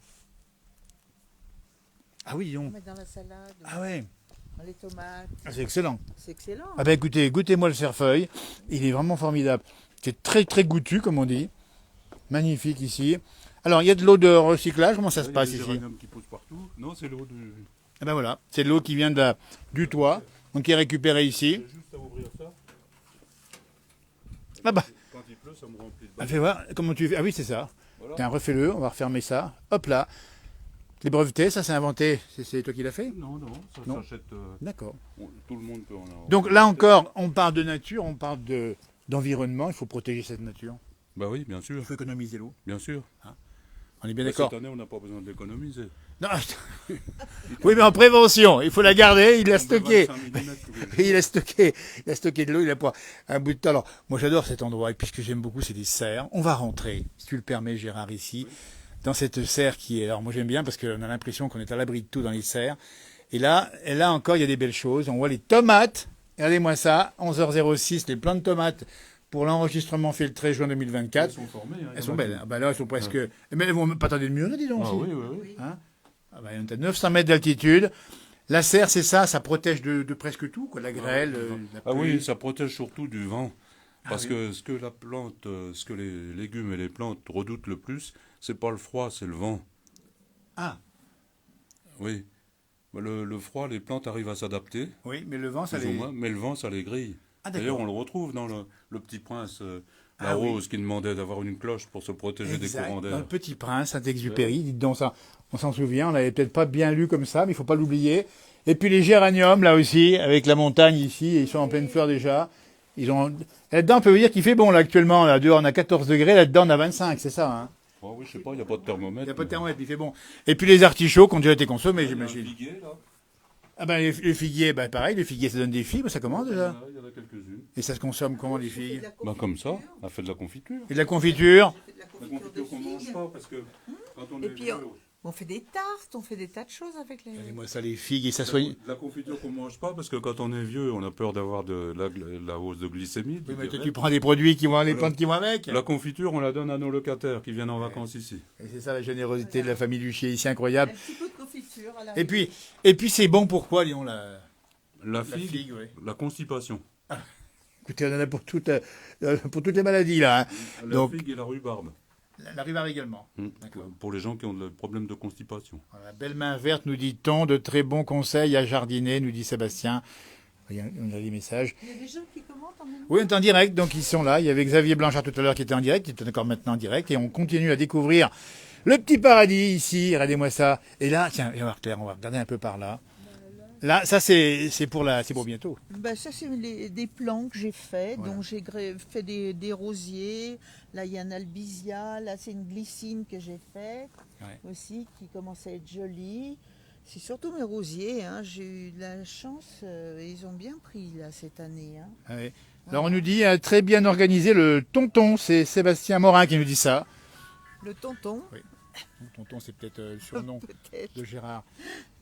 Ah oui, On donc. met dans la salade, Ah ouais, dans les tomates. ah, c'est excellent. C'est excellent. Ah ben écoutez, goûtez-moi le cerfeuil. Il est vraiment formidable. C'est très très goûtu, comme on dit. Magnifique ici. Alors, il y a de l'eau de recyclage. Comment ça se Il y a passe des ici? géraniums qui poussent partout. Non, c'est l'eau du. Ah ben voilà, c'est de l'eau qui vient du toit, donc qui est récupérée ici. J'ai juste à ouvrir ça. Ah bah, Quand il pleut, ça me remplit de ah, fais voir comment tu fais. Ah oui, c'est ça. Voilà. Tiens, refais-le, on va refermer ça. Hop là. Les brevetés, ça c'est inventé. C'est toi qui l'as fait? Non, non, ça Non. s'achète. D'accord. Tout le monde peut en avoir. Donc là encore, on parle de nature, on parle d'environnement. Il faut protéger cette nature. Bah oui, bien sûr, Il faut économiser l'eau. bien sûr. On est bien Mais d'accord. Cette année, on n'a pas besoin de l'économiser. Non, oui, mais en prévention. Il faut la garder. Il l'a stocké. 25 millimètres tous les jours. Il a stocké de l'eau, il a pas un bout de temps. Alors, moi j'adore cet endroit, et puis ce que j'aime beaucoup, c'est les serres. On va rentrer, si tu le permets, Gérard, ici, dans cette serre qui est. Alors, moi j'aime bien parce qu'on a l'impression qu'on est à l'abri de tout dans les serres. Et là encore, il y a des belles choses. On voit les tomates. Regardez-moi ça, 11h06, les plants de tomates pour l'enregistrement fait le 13 juin 2024. Elles sont formées. Hein, Elles sont belles. Ah bah là, elles sont presque. Mais elles vont même pas tarder de mûrir, dis donc. Ah aussi. oui, oui, oui. Hein? Ah bah, on est à 900 mètres d'altitude. La serre, c'est ça, ça protège de presque tout, quoi. La grêle, la Ah pluie. oui, ça protège surtout du vent. Parce oui. que ce que la plante, ce que les légumes et les plantes redoutent le plus, c'est pas le froid, c'est le vent. Ah, Oui. Le froid, les plantes arrivent à s'adapter, oui, mais le vent, ça plus ou les. moins, mais le vent, ça les grille. Ah, D'ailleurs, d'accord. on le retrouve dans le Petit Prince, la Ah oui. rose qui demandait d'avoir une cloche pour se protéger des Exact. courants Dans d'air. le Petit Prince, Saint-Exupéry, dites donc ça. On s'en souvient, on l'avait peut-être pas bien lu comme ça, mais il faut pas l'oublier. Et puis les géraniums, là aussi, avec la montagne ici, ils sont en pleine fleur déjà. Ils ont. Là-dedans, on peut vous dire qu'il fait bon, là, actuellement. Là, dehors, on a 14 degrés, là-dedans, on a 25, c'est ça, hein. Oh oui, je sais pas, il n'y a pas de thermomètre. Il n'y a pas de thermomètre, il fait bon. Et puis les artichauts qui ont déjà été consommés, Il y a un j'imagine. figuier, là. Ah ben les figuiers, ben pareil, les figuiers ça donne des figues, ça commence déjà. Il y en a quelques-unes. Et ça se consomme comment les On fait de figues? la Bah comme ça, confiture. on a fait de la confiture. Et de la confiture. On fait de la La confiture confiture qu'on de mange figues. pas parce que quand on Et est puis, vieux, on fait des tartes, on fait des tas de choses avec les. Regardez-moi ça, les figues, et ça soigne. la confiture qu'on mange pas parce que quand on est vieux, on a peur d'avoir de la hausse de glycémie. Oui, mais du toi, diabète. tu prends des produits qui vont, les Voilà. plantes qui vont avec. La confiture, on la donne à nos locataires qui viennent en vacances ici. Et c'est ça la générosité de la famille Duchier ici, incroyable. Un petit peu de confiture à Et l'arrivée. puis c'est bon pour quoi, Lyon, La la figue, figue, oui. la constipation. Écoutez, on en a pour toutes les maladies, là. Hein. La Donc- figue et la rhubarbe. La rhubarbe également. Hmm. D'accord. Pour les gens qui ont des problèmes de constipation. Voilà, belle main verte, nous dit-on, de très bons conseils à jardiner, nous dit Sébastien. Regarde, on a les messages. Il y a des gens qui commentent en même temps. Oui, on est en direct, donc ils sont là. Il y avait Xavier Blanchard tout à l'heure qui était en direct, qui est encore maintenant en direct, et on continue à découvrir le petit paradis ici. Regardez-moi ça. Et là, tiens, viens voir Claire, on va regarder un peu par là. Là, ça c'est pour bientôt. Bah, ça, c'est des plants que j'ai faits. Voilà. Donc, j'ai fait des rosiers. Là, il y a un albizia. Là, c'est une glycine que j'ai faite Ouais. aussi, qui commence à être jolie. C'est surtout mes rosiers. Hein. J'ai eu de la chance. Ils ont bien pris, là, cette année. Hein. Ah oui. Alors on nous dit très bien organisé le tonton, c'est Sébastien Morin qui nous dit ça. Le tonton, Tonton, c'est peut-être le surnom peut-être. de Gérard.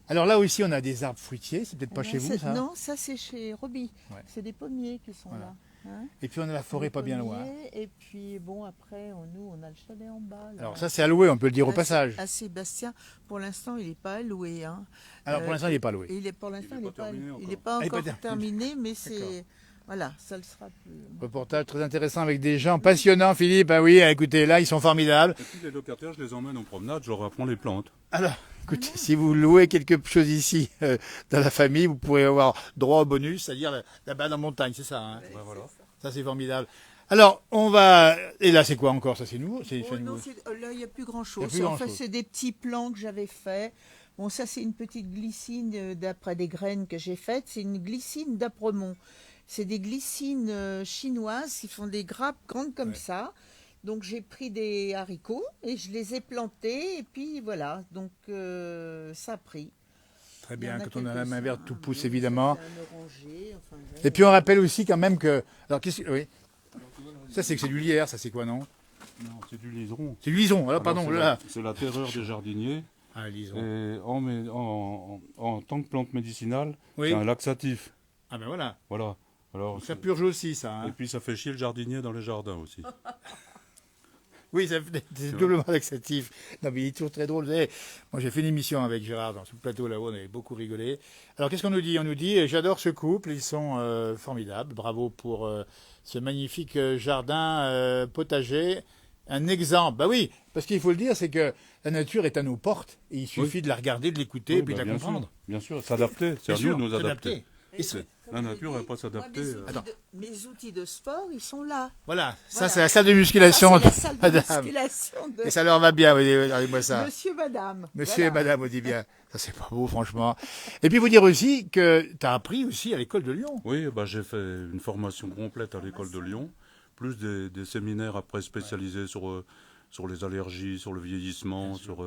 Alors là aussi, on a des arbres fruitiers, c'est peut-être pas chez vous ça? Non, ça, c'est chez Roby. Ouais. C'est des pommiers qui sont Voilà. là. Hein. Et puis on a la forêt Des pas bien loin. pommiers, Et puis, bon, après, nous, on a le chalet en bas. Là. Alors ça, c'est alloué, on peut le dire au À- passage. À Sébastien, pour l'instant, il n'est pas loué. Hein. Alors pour l'instant, il n'est pas loué. Et pour l'instant, Il il est n'est pas pas, terminé il encore. est pas Ah, il est pas encore terminé, mais c'est. Voilà, ça le sera plus. Reportage très intéressant avec des gens passionnants, Philippe. Ah oui, écoutez, là, ils sont formidables. Et puis les locataires, je les emmène en promenade, je leur apprends les plantes. Alors, écoutez, si vous louez quelque chose ici dans la famille, vous pourrez avoir droit au bonus, c'est-à-dire la balade en montagne, c'est ça, hein? Ben voilà. Ça, c'est formidable. Alors, on va... Et là, c'est quoi encore? Ça, c'est nouveau? C'est Oh, nouveau. non, là, il n'y a plus grand-chose. Il y a plus En fait, grand-chose. c'est des petits plants que j'avais faits Bon, ça, c'est une petite glycine d'après des graines que j'ai faites. C'est une glycine d'Apremont. C'est des glycines chinoises qui font des grappes grandes comme Ouais. ça. Donc, j'ai pris des haricots et je les ai plantés. Et puis, voilà. Donc, ça a pris. Très Il y en bien, a quand on a la main verte, tout quelques-uns, pousse oui, évidemment. ça, c'est un oranger, enfin, bon, Et puis on rappelle aussi quand même que... Alors qu'est-ce que... Oui, ça c'est du lierre, ça c'est quoi, non? Non, c'est du liseron. C'est du lison, alors Alors, pardon, c'est là. c'est la terreur des jardiniers. Ah, lison. Et en tant que plante médicinale, Oui. c'est un laxatif. Ah ben voilà. Voilà. Alors, Ça purge aussi, ça. Hein. et puis ça fait chier le jardinier dans les jardins aussi. Oui, c'est doublement laxatif. Non, mais il est toujours très drôle. Vous savez, moi, j'ai fait une émission avec Gérard dans ce plateau là-haut, on avait beaucoup rigolé. Alors, qu'est-ce qu'on nous dit? On nous dit, j'adore ce couple, ils sont formidables. Bravo pour ce magnifique jardin potager. Un exemple. Bah oui, parce qu'il faut le dire, c'est que la nature est à nos portes. Et il suffit de la regarder, de l'écouter, Oui, puis de la bien comprendre. sûr, bien sûr, s'adapter. C'est à Bien sûr, nous de nous adapter. s'adapter. Et Et comme La je nature dis, va pas s'adapter. moi, Attends. mes outils de sport, ils sont là. Voilà, ça Voilà. c'est la salle de musculation, Ça, c'est la salle de madame. musculation de Et ça leur va bien, regardez-moi ça. monsieur, madame. Monsieur et Voilà. madame, on dit bien. Ça, c'est pas beau, franchement. Et puis, vous dire aussi que tu as appris aussi à l'école de Lyon. Oui, bah, j'ai fait une formation complète à l'école de Lyon, plus des séminaires après spécialisés sur les allergies, sur le vieillissement, sur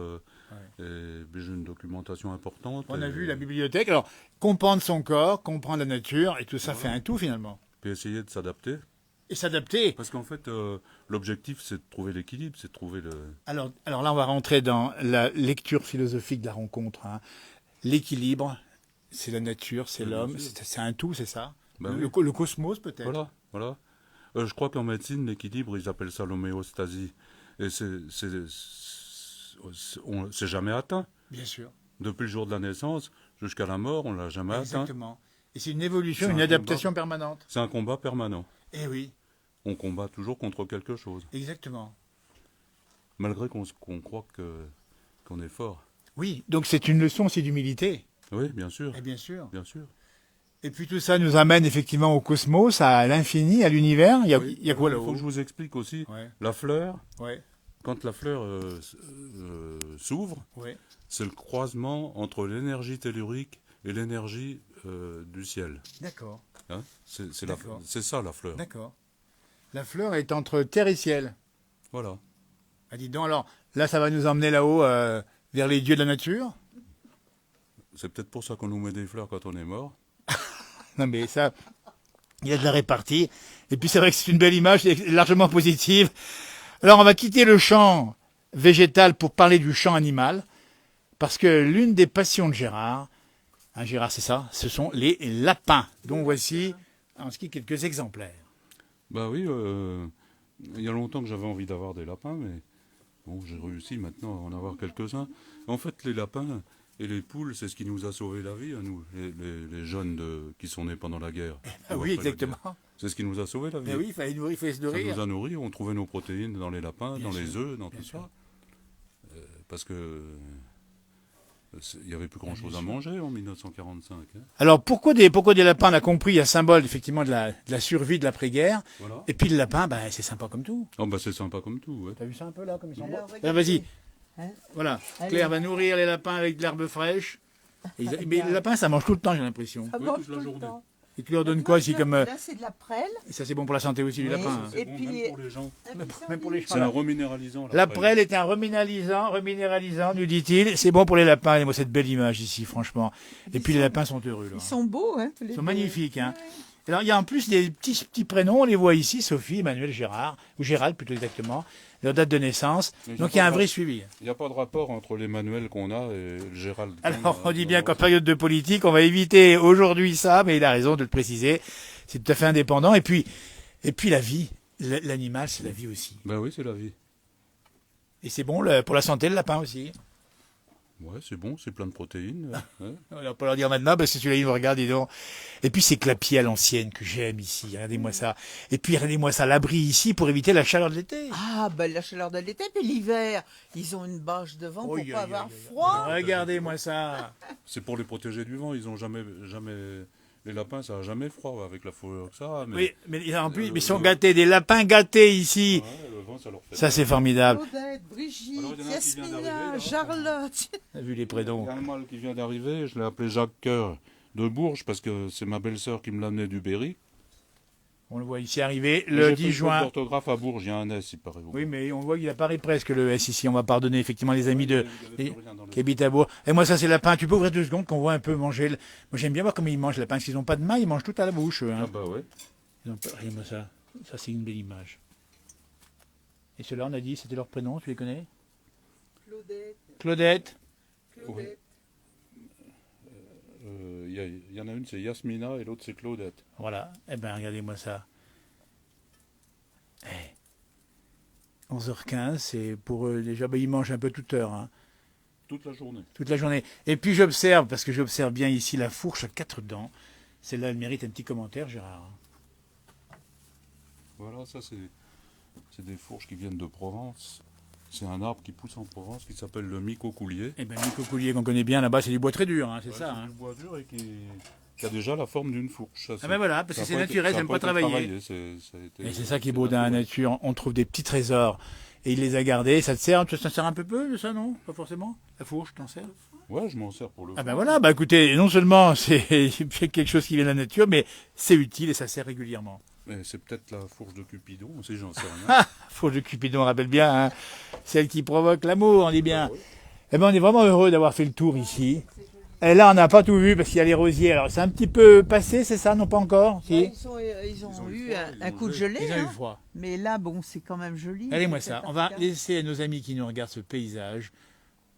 et puis j'ai une documentation importante. On a et vu la bibliothèque. Alors, comprendre son corps, comprendre la nature, et tout ça fait un tout, finalement. puis essayer de s'adapter. Et s'adapter. Parce qu'en fait, l'objectif, c'est de trouver l'équilibre, c'est de trouver le... Alors là, on va rentrer dans la lecture philosophique de la rencontre. Hein. L'équilibre, c'est la nature, c'est Oui, l'homme, bien sûr. c'est un tout, c'est ça. Ben le, oui. le cosmos, peut-être. Voilà, voilà. Je crois qu'en médecine, l'équilibre, ils appellent ça l'homéostasie. Et c'est jamais atteint. Bien sûr. Depuis le jour de la naissance jusqu'à la mort, on l'a jamais atteint. Exactement. Et c'est une évolution, C'est une un adaptation permanente. C'est un combat permanent. Eh oui, On combat toujours contre quelque chose, exactement. malgré qu'on croit qu'on est fort. Oui, donc c'est une leçon aussi d'humilité. Oui, bien sûr, Et bien sûr. bien sûr. Et puis tout ça nous amène effectivement au cosmos, à l'infini, à l'univers. Il y a, Oui. il y a quoi Il là-haut? faut que je vous explique aussi. Ouais, La fleur, ouais, quand la fleur s'ouvre, ouais. c'est le croisement entre l'énergie tellurique et l'énergie du ciel. D'accord, Hein, c'est D'accord. ça la fleur. d'accord. La fleur est entre terre et ciel. Voilà. Ah, dis donc, alors, là, ça va nous emmener là-haut vers les dieux de la nature. C'est peut-être pour ça qu'on nous met des fleurs quand on est mort. Non, mais ça, il y a de la répartie. Et puis, c'est vrai que c'est une belle image, c'est largement positive. Alors, on va quitter le champ végétal pour parler du champ animal. Parce que l'une des passions de Gérard, hein, Gérard, c'est ça, ce sont les lapins. Donc, voici en ski quelques exemplaires. Bah oui, il y a longtemps que j'avais envie d'avoir des lapins, mais bon, j'ai réussi maintenant à en avoir quelques-uns. En fait, les lapins et les poules, c'est ce qui nous a sauvé la vie, à nous, les jeunes qui sont nés pendant la guerre. Ah Ou oui, après la exactement. guerre. C'est ce qui nous a sauvé la vie. Mais oui, il fallait nourrir, il fallait se Ça nourrir. nous a nourris, on trouvait nos protéines dans les lapins, Bien dans les sûr, œufs, dans bien tout sûr. ça. Parce que il n'y avait plus grand-chose bien à sûr. manger en 1945. Hein. Alors, pourquoi des lapins? On a compris, il y a un symbole, effectivement, de la survie de l'après-guerre. Voilà. Et puis, le lapin, ben, c'est sympa comme tout. Oh, bah, c'est sympa comme tout. Ouais. T'as vu ça un peu là, comme ils sont Alors, beaux? regardez. Vas-y. Hein? Voilà. Allez. Claire va nourrir les lapins avec de l'herbe fraîche. Mais les lapins, ça mange tout le temps, j'ai l'impression. Ça Oui, mange toute la tout le journée. temps. Et tu leur donnes quoi aussi comme. Là, c'est de la prêle. Et ça, c'est bon pour la santé aussi du Oui. lapin. hein. Et C'est bon, puis- même pour les gens. Même pour les C'est chats. un reminéralisant. La prêle est un reminéralisant, nous dit-il. C'est bon pour les lapins. Et moi, cette belle image ici, franchement. Et puis, les lapins sont heureux, là. Ils sont beaux, hein, tous les Ils sont deux. magnifiques, hein. Ouais. Alors, il y a en plus des petits prénoms, on les voit ici, Sophie, Emmanuel, Gérard, ou Gérald plutôt exactement, leur date de naissance. Mais Donc, il y a un pas vrai de- suivi. Il n'y a pas de rapport entre les manuels qu'on a et le Gérald. Alors, on dit bien qu'en période de politique, on va éviter aujourd'hui ça, mais il a raison de le préciser. C'est tout à fait indépendant. Et puis la vie, l'animal, c'est la vie aussi. Ben oui, c'est la vie. Et c'est bon pour la santé, le lapin aussi. Ouais, c'est bon, c'est plein de protéines. Ouais. On va pas leur dire maintenant, parce que celui-là, il nous regarde, dis donc. Et puis, ces clapiers à l'ancienne que j'aime ici. Regardez-moi ça. Et puis, regardez-moi ça, l'abri ici pour éviter la chaleur de l'été. Ah, ben la chaleur de l'été, puis l'hiver, ils ont une bâche devant pour Oi, pas oi, avoir oi, oi. froid. Regardez-moi ça. C'est pour les protéger du vent. Ils n'ont jamais Les lapins, ça n'a jamais froid avec la fourrure que ça. Mais Oui, mais en plus, le- ils sont le- gâtés, des lapins gâtés ici. ouais, le vent, ça leur fait Ça, mal. c'est formidable. Claudette, Brigitte, Alors, il y en a un qui vient d'arriver, Yasmina, là. Charlotte. On a vu les Il prénoms. y a un mâle qui vient d'arriver, je l'ai appelé Jacques Coeur de Bourges parce que c'est ma belle-sœur qui me l'a amené du Berry. On le voit ici arriver J'ai le fait 10 une faute juin. d'orthographe à Bourges, il y a un S, il paraît. Oui, mais on voit qu'il apparaît presque le S ici. On va pardonner effectivement les amis Il y avait plus rien dans qui les- habitent à Bourg. Et moi, ça, c'est lapin. Tu peux ouvrir 2 secondes qu'on voit un peu manger. Moi, j'aime bien voir comment ils mangent le lapin. Parce qu'ils n'ont pas de main, ils mangent tout à la bouche. Eux, Ah hein. bah ouais. Regarde-moi ça. Ça, c'est une belle image. Et ceux-là, on a dit, c'était leur prénom, tu les connais? Claudette, Claudette. Claudette. Il y en a une, c'est Yasmina et l'autre, c'est Claudette. Voilà. Eh ben, regardez-moi ça. 11h15, c'est pour eux déjà, ils mangent un peu toute heure, hein, Toute la journée. toute la journée. Et puis j'observe, parce que j'observe bien ici la fourche à 4 dents. Celle-là, elle mérite un petit commentaire, Gérard. Voilà, ça c'est des fourches qui viennent de Provence. C'est un arbre qui pousse en Provence qui s'appelle le micocoulier. Eh ben, Nico Coulier qu'on connaît bien là-bas, c'est du bois très dur, hein, c'est Ouais, ça. Hein. du bois dur et qui a déjà la forme d'une fourche. Ça, Ah ben voilà, parce que c'est naturel, ça n'aime pas travailler. Et c'est ça qui est beau dans la nature, on trouve des petits trésors. Et il les a gardés, ça te sert, tu t'en sers un peu de ça, non? Pas forcément? La fourche, t'en sers? Ouais, je m'en sers pour le Ah ben four. voilà, bah écoutez, non seulement c'est quelque chose qui vient de la nature, mais c'est utile et ça sert régulièrement. Mais c'est peut-être la fourche de Cupidon, si j'en sais rien. Fourche de Cupidon, on rappelle bien, hein, celle qui provoque l'amour, on dit bien. Bah oui. Eh ben on est vraiment heureux d'avoir fait le tour ici. Et là, on n'a pas tout vu parce qu'il y a les rosiers. Alors c'est un petit peu passé, c'est ça? Non, pas encore? Si. Ouais, ils ont eu eu froid, un ils ont coup de gelé. gelée. Ils ont eu hein. froid. Mais là, bon, c'est quand même joli. Regardez-moi C'est ça. On va impeccable. laisser à nos amis qui nous regardent ce paysage.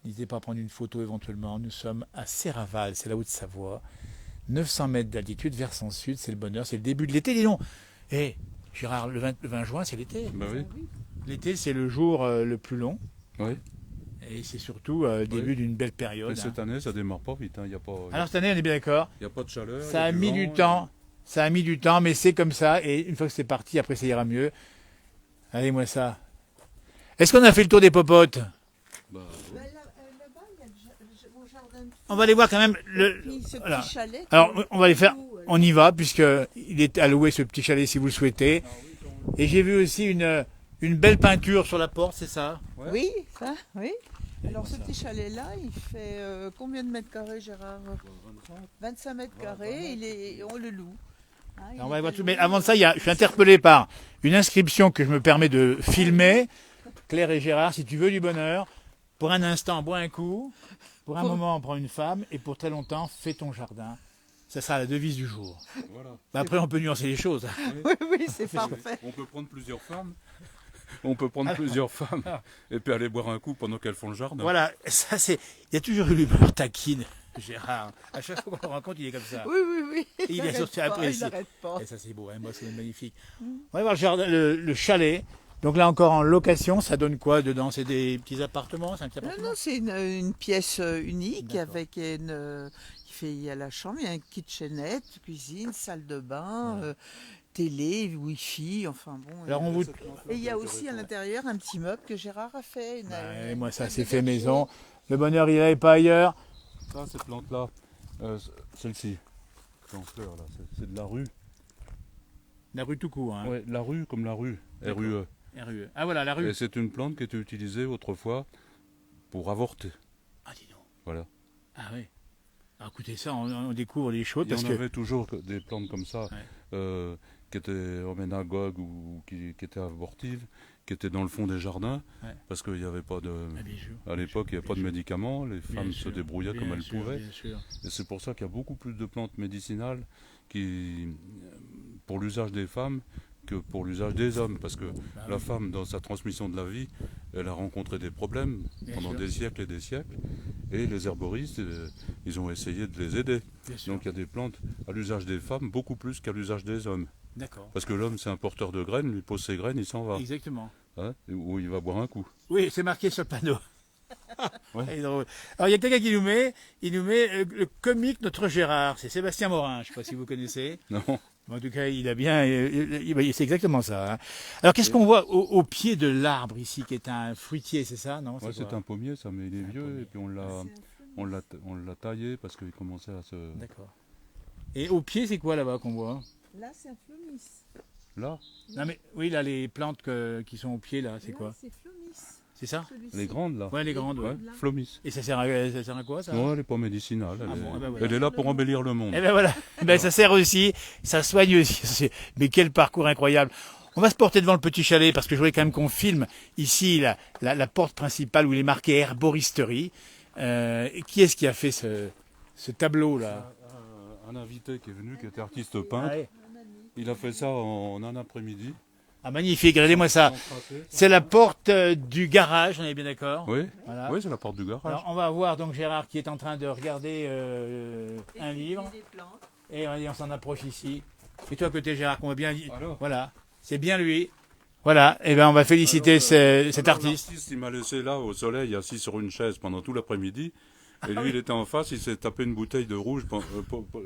N'hésitez pas à prendre une photo éventuellement. Nous sommes à Serraval, c'est la Haute-Savoie. 900 mètres d'altitude, versant sud, c'est le bonheur, c'est le début de l'été, dis donc. Et Gérard, le 20 juin, c'est l'été. Bah oui. L'été, c'est le jour le plus long. Oui. Et c'est surtout le début d'une belle période. Mais cette année, ça démarre pas vite. Il n'y a, Alors cette année, on est bien d'accord. y a pas de chaleur. il y Ça a du mis vent, du temps. Ça a mis du temps, mais c'est comme ça. Et une fois que c'est parti, après, ça ira mieux. Allez-moi ça. Est-ce qu'on a fait le tour des popotes? Bah, Bah, là-bas, il y a mon jardin de On va aller voir quand même filles, ce voilà. petit chalet. Alors, on va les faire. Tout, On y va, puisqu'il est alloué ce petit chalet si vous le souhaitez. Et j'ai vu aussi une belle peinture sur la porte, c'est ça? ouais. Oui, ça, oui. Alors ce petit chalet-là, il fait combien de mètres carrés, Gérard? 25 mètres carrés, on le loue. Hein, il On est va aller voir alloué. tout. Mais avant ça, je suis interpellé par une inscription que je me permets de filmer. Claire et Gérard, si tu veux du bonheur, pour un instant, bois un coup. Pour un moment, prends une femme. Et pour très longtemps, fais ton jardin. Ça sera la devise du jour. Voilà. Bah, après, on peut nuancer les choses. Oui, oui, c'est parfait. On peut prendre plusieurs femmes. On peut prendre plusieurs femmes et puis aller boire un coup pendant qu'elles font le jardin. Voilà, ça c'est. Il y a toujours eu l'humeur taquine, Gérard. À chaque fois qu'on le rencontre, il est comme ça. Oui, oui, oui. Et il est n'arrête sorti pas, après il ici. n'arrête pas. Et ça c'est beau, hein, moi c'est magnifique. On va voir le, jardin, le chalet. Donc là encore en location, ça donne quoi dedans? C'est des petits appartements? C'est un petit Non, appartement? non, c'est une pièce unique D'accord. avec il y a la chambre, il y a une kitchenette, cuisine, salle de bain, télé, wifi, enfin bon. Alors on vous. Et il y a aussi à l'intérieur un petit meuble que Gérard a fait. Ouais, moi ça une c'est table fait de maison. Le bonheur il est pas ailleurs. Ça, ces plantes-là, celle-ci, fleur là, c'est de la rue. La rue tout court. Hein. Ouais, la rue comme la rue, D'accord. RUE. RUE. Ah voilà la rue. Et c'est une plante qui était utilisée autrefois pour avorter. Ah dis donc. Voilà. Ah oui. Alors écoutez ça, on découvre des choses Il y parce en que. avait toujours des plantes comme ça, Ouais. qui étaient homénagogues ou qui étaient abortives, qui étaient dans le fond des jardins, Ouais. parce qu'il n'y avait pas de... Ah, bien sûr. À l'époque, il n'y avait pas de médicaments, les Bien femmes sûr, se débrouillaient comme bien elles sûr, pouvaient. Bien sûr. Et c'est pour ça qu'il y a beaucoup plus de plantes médicinales pour l'usage des femmes que pour l'usage des hommes. Parce que Bah la oui. femme, dans sa transmission de la vie, elle a rencontré des problèmes Bien pendant sûr. des siècles et des siècles. Et les herboristes, ils ont essayé de les aider. Bien sûr. Donc il y a des plantes à l'usage des femmes beaucoup plus qu'à l'usage des hommes. D'accord. Parce que l'homme, c'est un porteur de graines, lui pose ses graines, il s'en va. Exactement. Hein, ou il va boire un coup. Oui, c'est marqué sur le panneau. Ouais. C'est drôle. Alors il y a quelqu'un qui nous met, le comique Notre Gérard, c'est Sébastien Morin, je ne sais pas si vous connaissez. Non. En tout cas, il a bien, c'est exactement ça. Hein. Alors qu'est-ce qu'on voit au pied de l'arbre ici, qui est un fruitier, c'est ça, non? Ouais, c'est quoi un pommier, ça, mais il est Un vieux, pommier. et puis on l'a taillé parce qu'il commençait à se... D'accord. Et au pied, c'est quoi là-bas qu'on voit? Là, c'est un phlomis. Là, Non mais oui, là les plantes qui sont au pied là, c'est Là, quoi? c'est phlomis. C'est ça? Celui-ci. les grandes là. Ouais, les grandes. Ouais. Ouais, Flomis. Et ça sert à quoi ça? Non, elle n'est pas médicinale. Elle, Ah bon, est... ah ben voilà. elle est là pour embellir le monde. Eh ben voilà, ben, ça sert aussi, ça soigne aussi. Mais quel parcours incroyable. On va se porter devant le petit chalet parce que je voudrais quand même qu'on filme ici la porte principale où il est marqué Herboristerie. Qui est-ce qui a fait ce tableau là? Un invité qui est venu, qui était artiste peintre, il a fait ça en un après-midi. Ah magnifique, regardez-moi ça. C'est la porte du garage, on est bien d'accord? Oui, Voilà. oui, c'est la porte du garage. Alors on va voir donc Gérard qui est en train de regarder un livre. Des plantes. Et on s'en approche ici. Et toi à côté Gérard, qu'on voit bien. Alors Voilà, c'est bien lui. Voilà, et ben on va féliciter cet artiste. L'artiste, il m'a laissé là au soleil, assis sur une chaise pendant tout l'après-midi. Et lui, il était en face, il s'est tapé une bouteille de rouge pour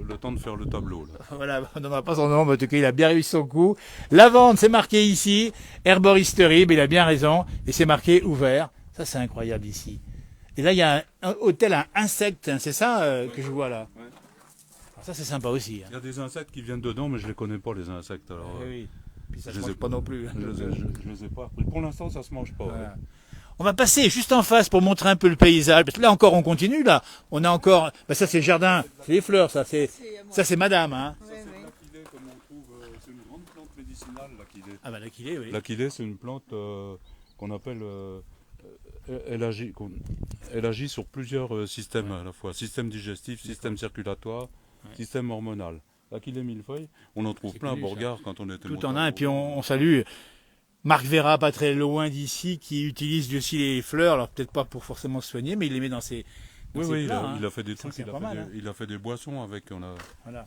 le temps de faire le tableau. Là. Voilà, on n'en a pas son nom, mais en tout cas il a bien réussi son coup. Lavande, c'est marqué ici. Herboristerie, mais il a bien raison. Et c'est marqué ouvert. Ça c'est incroyable ici. Et là il y a un hôtel à insectes, hein, c'est ça que je vois là. Ouais. Alors, ça c'est sympa aussi. Hein. Il y a des insectes qui viennent dedans, mais je les connais pas, les insectes. Alors, Oui. Puis ça je ne les ai mange pas non plus. Hein. je les ai pas appris. Pour l'instant, ça se mange pas. Voilà. On va passer juste en face pour montrer un peu le paysage. Parce que là encore on continue là. On a encore. Bah, ça c'est le jardin, c'est les fleurs, ça c'est madame. Hein. Ouais, ouais. L'aquilée, comme on trouve, c'est une grande plante médicinale, l'aquilée. Ah bah l'aquilée, oui. L'aquilée, c'est une plante qu'on appelle. Elle agit sur plusieurs systèmes à la fois. Système digestif, système circulatoire, système hormonal. L'aquilée millefeuille, on en trouve C'est plein à connu, ça. Beauregard quand on était Tout en un. Et puis on salue Marc Vera, pas très loin d'ici, qui utilise aussi les fleurs. Alors peut-être pas pour forcément se soigner, mais il les met dans ses Oui, plats, hein. il a fait des Ça, trucs, c'est pas mal, hein. il a fait des boissons avec. Voilà.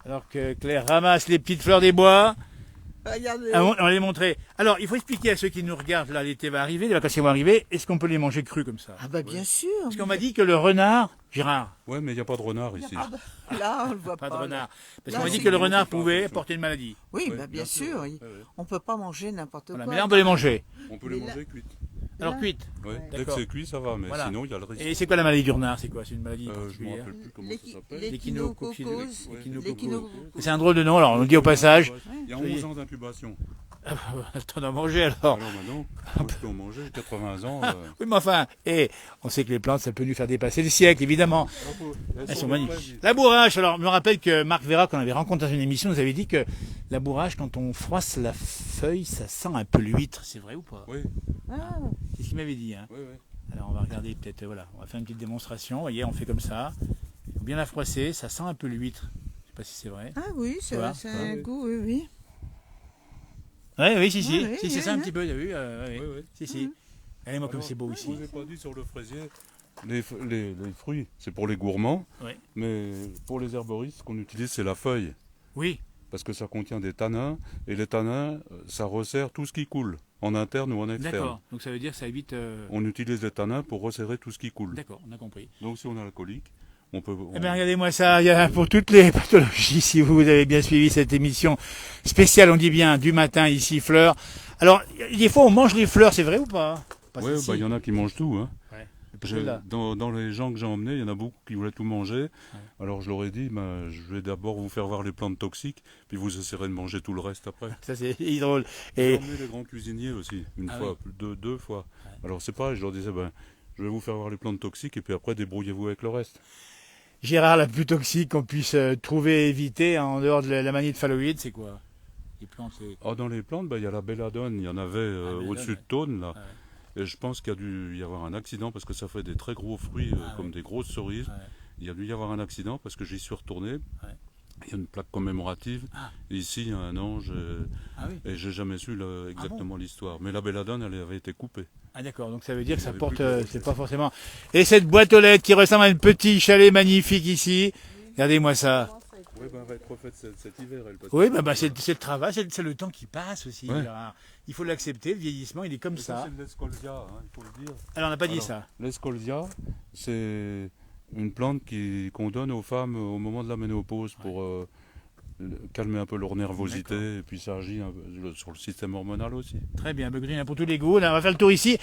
Alors que Claire ramasse les petites fleurs des bois. Regardez. Ah, on va les montrer. Alors, il faut expliquer à ceux qui nous regardent, là, l'été va arriver, les vacances vont arriver, est-ce qu'on peut les manger crus comme ça? Ah bah bien sûr. Parce qu'on m'a dit que le renard, Gérard, Ouais, mais il n'y a pas de renard Il y a ici. pas de- Là, on le voit pas pas. de renard. Parce Là, qu'on m'a dit c'est que le gros, renard c'est pas pouvait attention. porter une maladie. Oui, Ouais, bah bien sûr. Ouais, ouais. On peut pas manger n'importe Voilà. quoi. Mais là, on peut les manger. On peut Mais les là- manger cuites. Alors, Là. cuite. Ouais. Dès que D'accord. c'est cuit, ça va, mais Voilà. sinon, il y a le risque. Et c'est quoi la maladie du renard? C'est quoi? C'est une maladie Je me particulière? rappelle plus comment ça s'appelle. L'échinococose. L'échinococose. C'est un drôle de nom, alors on le dit au passage. Il y a Soyez- 11 ans d'incubation. Le temps d'en manger alors. Alors maintenant, moi, je peux en manger, 80 ans. Oui, mais enfin, on sait que les plantes, ça peut nous faire dépasser le siècle, évidemment. Elles sont magnifiques. La bourrache, alors, je me rappelle que Marc Vera, qu'on avait rencontré dans une émission, nous avait dit que la bourrache, quand on froisse la feuille, ça sent un peu l'huître. C'est vrai ou pas? Oui, Ah, C'est ce qu'il m'avait dit. Hein. oui, oui. Alors, on va regarder peut-être, voilà, on va faire une petite démonstration. Vous voyez, on fait comme ça. Il faut bien la froisser, ça sent un peu l'huître. Je sais pas si c'est vrai. ah oui, c'est Voilà. un goût, oui, oui. Oui, si, si. Oui, Si, c'est oui, ça un oui. petit peu, t'as vu? Oui. Oui, oui. Si, si. Regardez-moi comme Alors, c'est beau Je ici. vous ai pas dit sur le fraisier, les fruits, c'est pour les gourmands, Oui. mais pour les herboristes, ce qu'on utilise, c'est la feuille. Oui. Parce que ça contient des tanins, et les tanins, ça resserre tout ce qui coule, en interne ou en externe. D'accord. Donc ça veut dire que ça évite. On utilise les tanins pour resserrer tout ce qui coule. D'accord, on a compris. Donc si on a la colique, on peut... Eh bien, regardez-moi ça, il y a pour toutes les pathologies, si vous avez bien suivi cette émission spéciale, on dit bien, du matin, ici, fleurs. Alors, des fois, on mange les fleurs, c'est vrai ou pas? Pas Oui, celle-ci. il y en a qui mangent tout. Hein. Ouais. Dans les gens que j'ai emmenés, il y en a beaucoup qui voulaient tout manger. Alors je leur ai dit, je vais d'abord vous faire voir les plantes toxiques, puis vous essaierez de manger tout le reste après. Ça, c'est drôle. J'ai Et emmené les grands cuisiniers aussi, une Ah fois, deux fois. Alors c'est pareil, je leur disais, je vais vous faire voir les plantes toxiques, et puis après débrouillez-vous avec le reste. Gérard, la plus toxique qu'on puisse trouver et éviter en dehors de la manie de phalloïde, c'est quoi? Les plantes, c'est... Ah, dans les plantes, il y a la belladone, il y en avait belladone, au-dessus ouais. de Thônes, là. Ouais. Et je pense qu'il y a dû y avoir un accident, parce que ça fait des très gros fruits, comme des grosses cerises. Ouais. Il y a dû y avoir un accident, parce que j'y suis retourné. Il y a une plaque commémorative. Ah. Et ici, il y a un ange. Ah oui. Et j'ai jamais su exactement l'histoire. Mais la belladone, elle avait été coupée. Ah d'accord, donc ça veut dire que Il y ça avait porte, plus de c'est pas forcément... Et cette boîte aux lettres qui ressemble à un petit chalet magnifique ici, regardez-moi ça. Oui, elle va être refaite cet hiver. Oui, c'est le travail, c'est le temps qui passe aussi. Ouais. Alors, il faut l'accepter, le vieillissement, il est comme ça. C'est de l'escolzia, hein, il faut le dire. Alors on n'a pas dit Alors, ça. L'escolzia, c'est une plante qu'on donne aux femmes au moment de la ménopause pour calmer un peu leur nervosité. Et puis ça agit un peu sur le système hormonal aussi. Très bien, Begreen, pour tous les goûts. Là, on va faire le tour ici.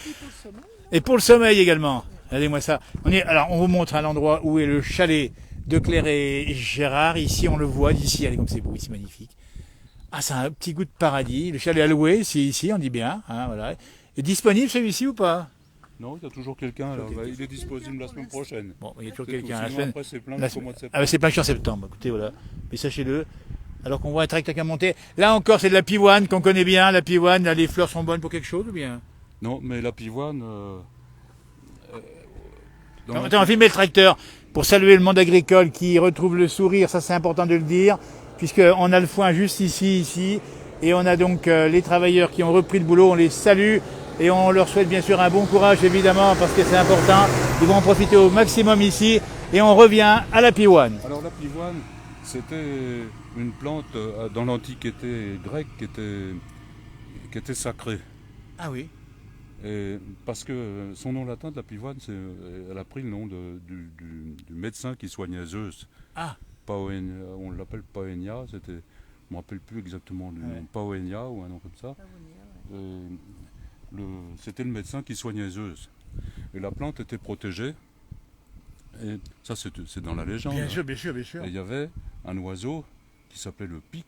Et pour le sommeil également. Regardez-moi ça. Alors, on vous montre à l'endroit où est le chalet de Claire et Gérard. Ici, on le voit d'ici. Allez, comme c'est beau, ici, magnifique. Ah, c'est un petit goût de paradis. Le chalet à louer, c'est ici, on dit bien. Hein, voilà. Est disponible celui-ci ou pas? Non, il y a toujours quelqu'un. Alors, quelqu'un. il est disponible la semaine prochaine. Bon, il y a toujours C'est tout. quelqu'un. La Sinon, semaine, après, c'est plein la jusqu'au mois de septembre. Ah, bah, c'est plein en septembre. Écoutez, voilà. Mais sachez-le. Alors qu'on voit un tracteur qui a monté. Là encore, c'est de la pivoine qu'on connaît bien. La pivoine, là, les fleurs sont bonnes pour quelque chose ou bien? Non, mais la pivoine. Dans Attends, la- on va filmer le tracteur pour saluer le monde agricole qui retrouve le sourire. Ça, c'est important de le dire. Puisqu'on a le foin juste ici. Et on a donc les travailleurs qui ont repris le boulot. On les salue. Et on leur souhaite bien sûr un bon courage, évidemment, parce que c'est important. Ils vont en profiter au maximum ici. Et on revient à la pivoine. Alors la pivoine, c'était une plante dans l'Antiquité grecque qui était sacrée. Ah oui. Et parce que son nom latin de la pivoine, elle a pris le nom du médecin qui soignait Zeus. Ah. On l'appelle Paoenia, je ne me rappelle plus exactement du nom, Paoenia ou un nom comme ça. C'était le médecin qui soignait Zeus. Et la plante était protégée. Et ça, c'est dans la légende. Bien hein. sûr, bien sûr, bien sûr. Et il y avait un oiseau qui s'appelait le pic,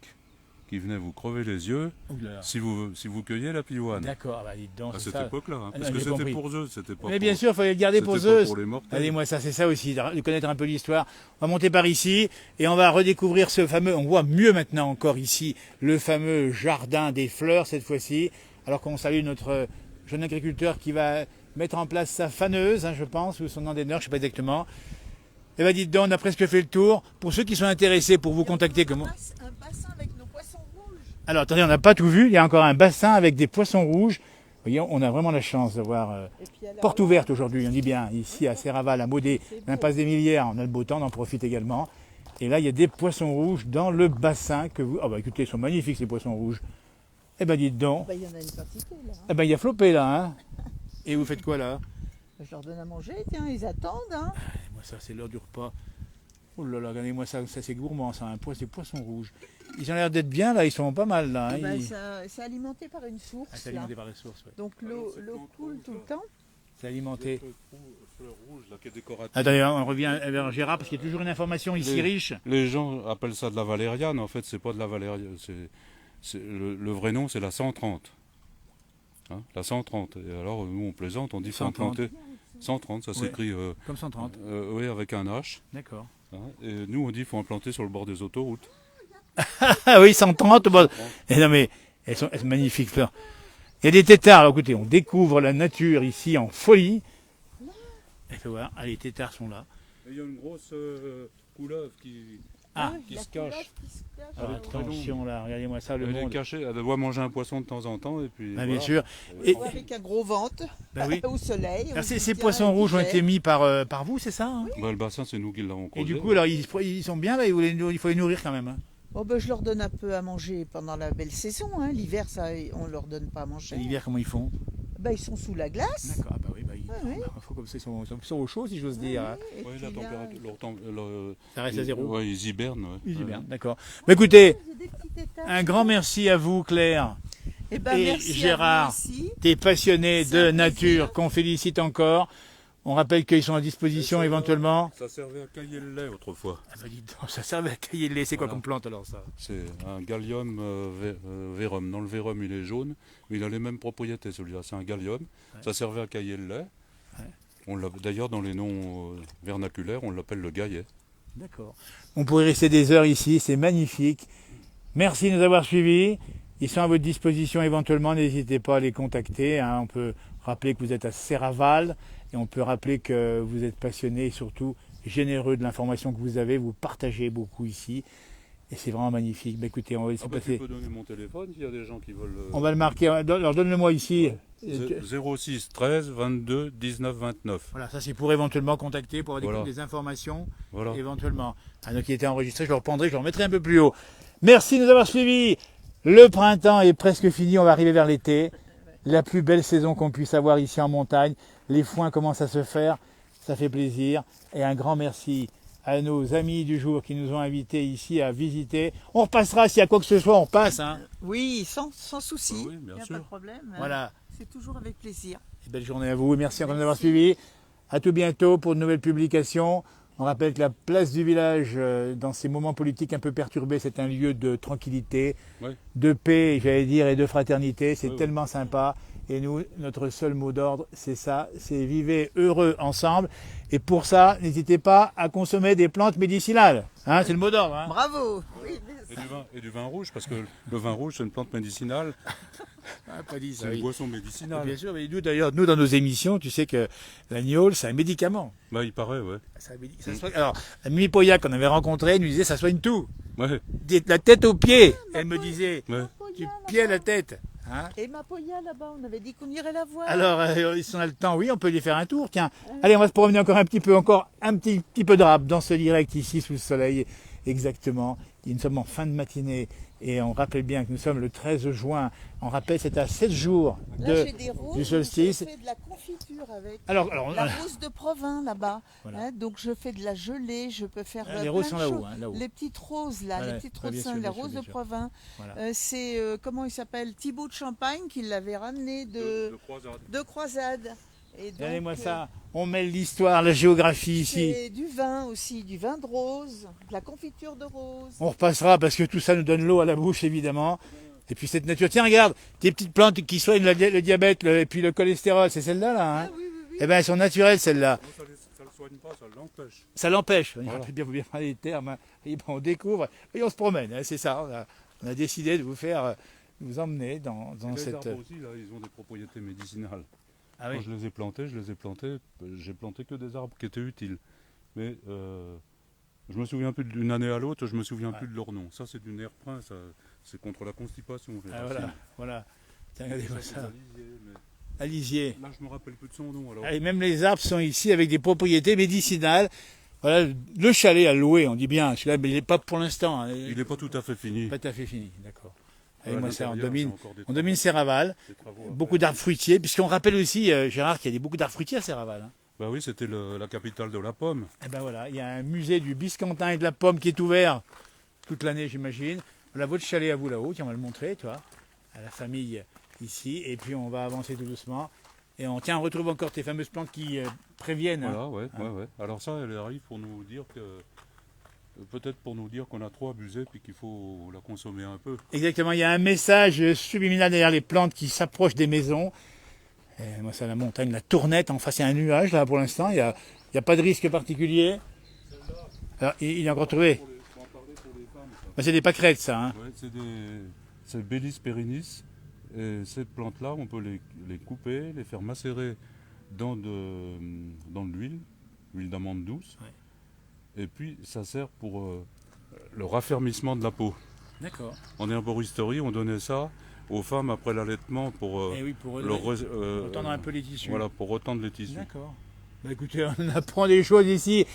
qui venait vous crever les yeux Oula. si vous cueilliez la pivoine. D'accord, ah bah dites donc, À c'est cette ça. époque-là, hein, Ah, parce non, que j'ai c'était compris. pour Zeus, c'était pas Mais bien pour, sûr, il fallait le garder pour c'était pas Zeus. pour les mortels. Allez, moi, ça, c'est ça aussi, de connaître un peu l'histoire. On va monter par ici et on va redécouvrir ce fameux, on voit mieux maintenant encore ici, le fameux jardin des fleurs cette fois-ci. Alors qu'on salue notre jeune agriculteur qui va mettre en place sa faneuse, hein, je pense, ou son anténeur, je ne sais pas exactement. Eh bien, dites donc, on a presque fait le tour. Pour ceux qui sont intéressés, pour vous contacter, comment? Un bassin avec nos poissons rouges. Alors, attendez, on n'a pas tout vu. Il y a encore un bassin avec des poissons rouges. Vous voyez, on a vraiment la chance d'avoir Et puis alors porte là, ouverte aujourd'hui. On dit bien, ici à Serraval, à Modé, l'impasse des Millières, on a le beau temps, on en profite également. Et là, il y a des poissons rouges dans le bassin que vous... Ah bah écoutez, ils sont magnifiques ces poissons rouges. Eh ben dites donc. bah, il y en a une quantité là. Eh ben il y a flopé là, hein. Et vous faites quoi là? Je leur donne à manger, tiens, ils attendent. Hein. Moi ça c'est l'heure du repas. Oh là là, regardez-moi ça, ça c'est gourmand ça, un des poissons rouges. Ils ont l'air d'être bien là, ils sont pas mal là. Hein. Bah, c'est alimenté par une source. Ah, c'est là. alimenté par les sources, ouais. Donc l'eau coule tout le temps. C'est alimenté. Fleur rouge, là, qui est décorative. Attendez, on revient vers Gérard parce qu'il y a toujours une information ici riche. Les gens appellent ça de la valériane, en fait, c'est pas de la valériane. Le vrai nom, c'est la 130. Hein, la 130. Et alors, nous, on plaisante, on dit faut en 130. planter 130, ça s'écrit Comme 130. oui, avec un H. D'accord. Hein, et nous, on dit faut en planter sur le bord des autoroutes. Ah oui, 130. Bon. Et non mais elles sont magnifiques fleurs. Il y a des têtards. Alors, écoutez, on découvre la nature ici en folie. Il faut voir. Ah, les têtards sont là. Et il y a une grosse couleuvre qui La se cache. couleuvre qui se cache. Alors, Ah, attention là, regardez-moi ça, le Elle est monde. cachée, elle doit manger un poisson de temps en temps. Et puis, Ah, voilà. bien sûr. Et- Et- Ou avec un gros ventre Bah oui. au soleil. Alors, on ces dit, tiens, poissons un rouges ont filet. été mis par vous, c'est ça hein? Bah, le bassin, c'est nous qui l'avons creusé. Et du coup, alors ils sont bien là, il faut les nourrir quand même. Hein. Oh, ben, je leur donne un peu à manger pendant la belle saison. Hein. L'hiver, ça, on leur donne pas à manger. Et l'hiver, comment ils font? Ben, ils sont sous la glace. D'accord, ah bah oui, ouais. faut comme ça, ils sont au chaud si j'ose dire. hein. Et Ouais, puis la là, température, Ça reste à zéro. Ouais, ils hibernent. Ouais. Ils Ouais. hibernent, d'accord. Mais écoutez, j'ai des petits étages. un grand merci à vous Claire. Eh ben, et merci Gérard. à vous aussi. Des passionnés C'est de un nature plaisir. qu'on félicite encore. On rappelle qu'ils sont à disposition éventuellement. Ça servait à cailler le lait autrefois. Ah bah dites donc, ça servait à cailler le lait. C'est quoi Voilà. comme plante alors ça? C'est un gallium verum. Dans le verum, il est jaune, mais il a les mêmes propriétés celui-là. C'est un gallium. Ça servait à cailler le lait. On l'a d'ailleurs dans les noms vernaculaires, on l'appelle le gaillet. D'accord. On pourrait rester des heures ici, c'est magnifique. Merci de nous avoir suivis. Ils sont à votre disposition éventuellement, n'hésitez pas à les contacter. Hein. On peut rappeler que vous êtes à Serraval et on peut rappeler que vous êtes passionné et surtout généreux de l'information que vous avez. Vous partagez beaucoup ici et c'est vraiment magnifique. Bah, écoutez, on va laisser Ah bah, passer. tu peux donner mon téléphone s'il y a des gens qui veulent. On va le marquer. Alors donne-le-moi ici. 06 13 22 19 29. Voilà, ça c'est pour éventuellement contacter, pour avoir Voilà. des informations, Voilà. éventuellement. Ah, donc il était enregistré, je le reprendrai, je le remettrai un peu plus haut. Merci de nous avoir suivis. Le printemps est presque fini, on va arriver vers l'été. La plus belle saison qu'on puisse avoir ici en montagne. Les foins commencent à se faire, ça fait plaisir. Et un grand merci à nos amis du jour qui nous ont invités ici à visiter. On repassera, s'il y a quoi que ce soit, on repasse. Hein. Oui, sans souci. Ah oui, bien Il n'y a sûr. pas de problème. hein. Voilà. C'est toujours avec plaisir. Belle journée à vous et merci encore de nous avoir Merci. suivis. À tout bientôt pour de nouvelles publications. On rappelle que la place du village, dans ces moments politiques un peu perturbés, c'est un lieu de tranquillité, Ouais. de paix, j'allais dire, et de fraternité. C'est Ouais, ouais. tellement sympa. Et nous, notre seul mot d'ordre, c'est ça, c'est vivez heureux ensemble. Et pour ça, n'hésitez pas à consommer des plantes médicinales. Hein, c'est le mot d'ordre. Hein. Bravo. Oui, Et du vin rouge, parce que le vin rouge, c'est une plante médicinale, Ah, pas dit ça, c'est oui. une boisson médicinale. Bien sûr, mais nous d'ailleurs, nous dans nos émissions, tu sais que l'agnole, c'est un médicament. Bah, il paraît, ouais. Alors, la Mimi Poya qu'on avait rencontrée, nous disait ça soigne tout. Ouais, La tête aux pieds, elle me disait. ouais. Du pied à la tête. Hein. Et ma poya là-bas, on avait dit qu'on irait la voir. Alors, si on a le temps, oui, on peut lui faire un tour. Tiens, allez, on va se promener encore un petit peu de rap dans ce direct ici sous le soleil. Exactement. Nous sommes en fin de matinée et on rappelle bien que nous sommes le 13 juin. On rappelle, c'est à 7 jours Là, j'ai des roses, du solstice. je fais de la confiture avec. Alors, La rose de Provins là-bas. Voilà. Hein, donc je fais de la gelée, je peux faire les plein roses de sont là-haut. choses. Hein, là-haut. Les petites roses là, Ouais, les petites ouais, bien roses, sûr, la bien sûr, rose bien de sûr. Provins. Voilà. C'est comment il s'appelle, Thibaut de Champagne qui l'avait ramené De croisade. de croisade. Et donc, Regardez-moi ça. On mêle l'histoire, la géographie ici. c'est du vin aussi, du vin de rose, de la confiture de rose. On repassera parce que tout ça nous donne l'eau à la bouche, évidemment. Et puis cette nature. Tiens, regarde, tes petites plantes qui soignent le diabète et puis le cholestérol, c'est celle-là, là. Hein. Ah oui, oui, oui. Eh bien, elles sont naturelles, celles-là. Non, ça ne le soigne pas, ça l'empêche. Ça l'empêche. Il Voilà. faut bien parler des termes. Hein. Et ben, on découvre et on se promène. Hein, c'est ça. On a décidé de vous faire, vous emmener dans Les cette. arbres aussi, là, ils ont des propriétés médicinales. Ah Quand je les ai plantés, j'ai planté que des arbres qui étaient utiles. Mais je me souviens plus d'une année à l'autre, je me souviens plus de leur nom. Ça, c'est du nerf prin, ça, c'est contre la constipation. les Ah, racines. voilà. Tiens, regardez-moi c'est ça. alisier, mais Alisier. là, je me rappelle plus de son nom. Alors. Et même les arbres sont ici avec des propriétés médicinales. Voilà, le chalet à louer, on dit bien. Celui-là, mais il n'est pas pour l'instant. Hein. Il n'est pas tout à fait fini. Pas tout à fait fini, d'accord. Et Ouais, moi, ça, on l'intérieur, domine, c'est encore des on domine Serraval. travaux à Beaucoup faire. d'arbres fruitiers, puisqu'on rappelle aussi, Gérard, qu'il y a beaucoup d'arbres fruitiers à Serraval. Hein. Bah oui, c'était la capitale de la pomme. Et ben voilà, il y a un musée du biscantin et de la pomme qui est ouvert toute l'année, j'imagine. Voilà votre chalet à vous là-haut, tiens, on va le montrer, toi, à la famille ici. Et puis on va avancer tout doucement. Et on retrouve encore tes fameuses plantes qui préviennent. Voilà, ouais. Alors ça, elle arrive pour nous dire que peut-être pour nous dire qu'on a trop abusé puis qu'il faut la consommer un peu. Exactement, il y a un message subliminal derrière les plantes qui s'approchent des maisons. Et moi, c'est la montagne, la tournette. En face, il y a un nuage là pour l'instant. Il n'y a pas de risque particulier. Alors, il est encore trouvé. Pour en parler pour les femmes, ça. Bah, c'est des pâquerettes, ça. Hein. Ouais, c'est Bellis pérennis. Et ces plantes-là, on peut les couper, les faire macérer dans de l'huile d'amande douce. Ouais. Et puis, ça sert pour le raffermissement de la peau. D'accord. En herboristerie, on donnait ça aux femmes après l'allaitement pour, Et oui, pour retendre un peu les tissus. Voilà, pour retendre les tissus. D'accord. Bah, écoutez, on apprend des choses ici.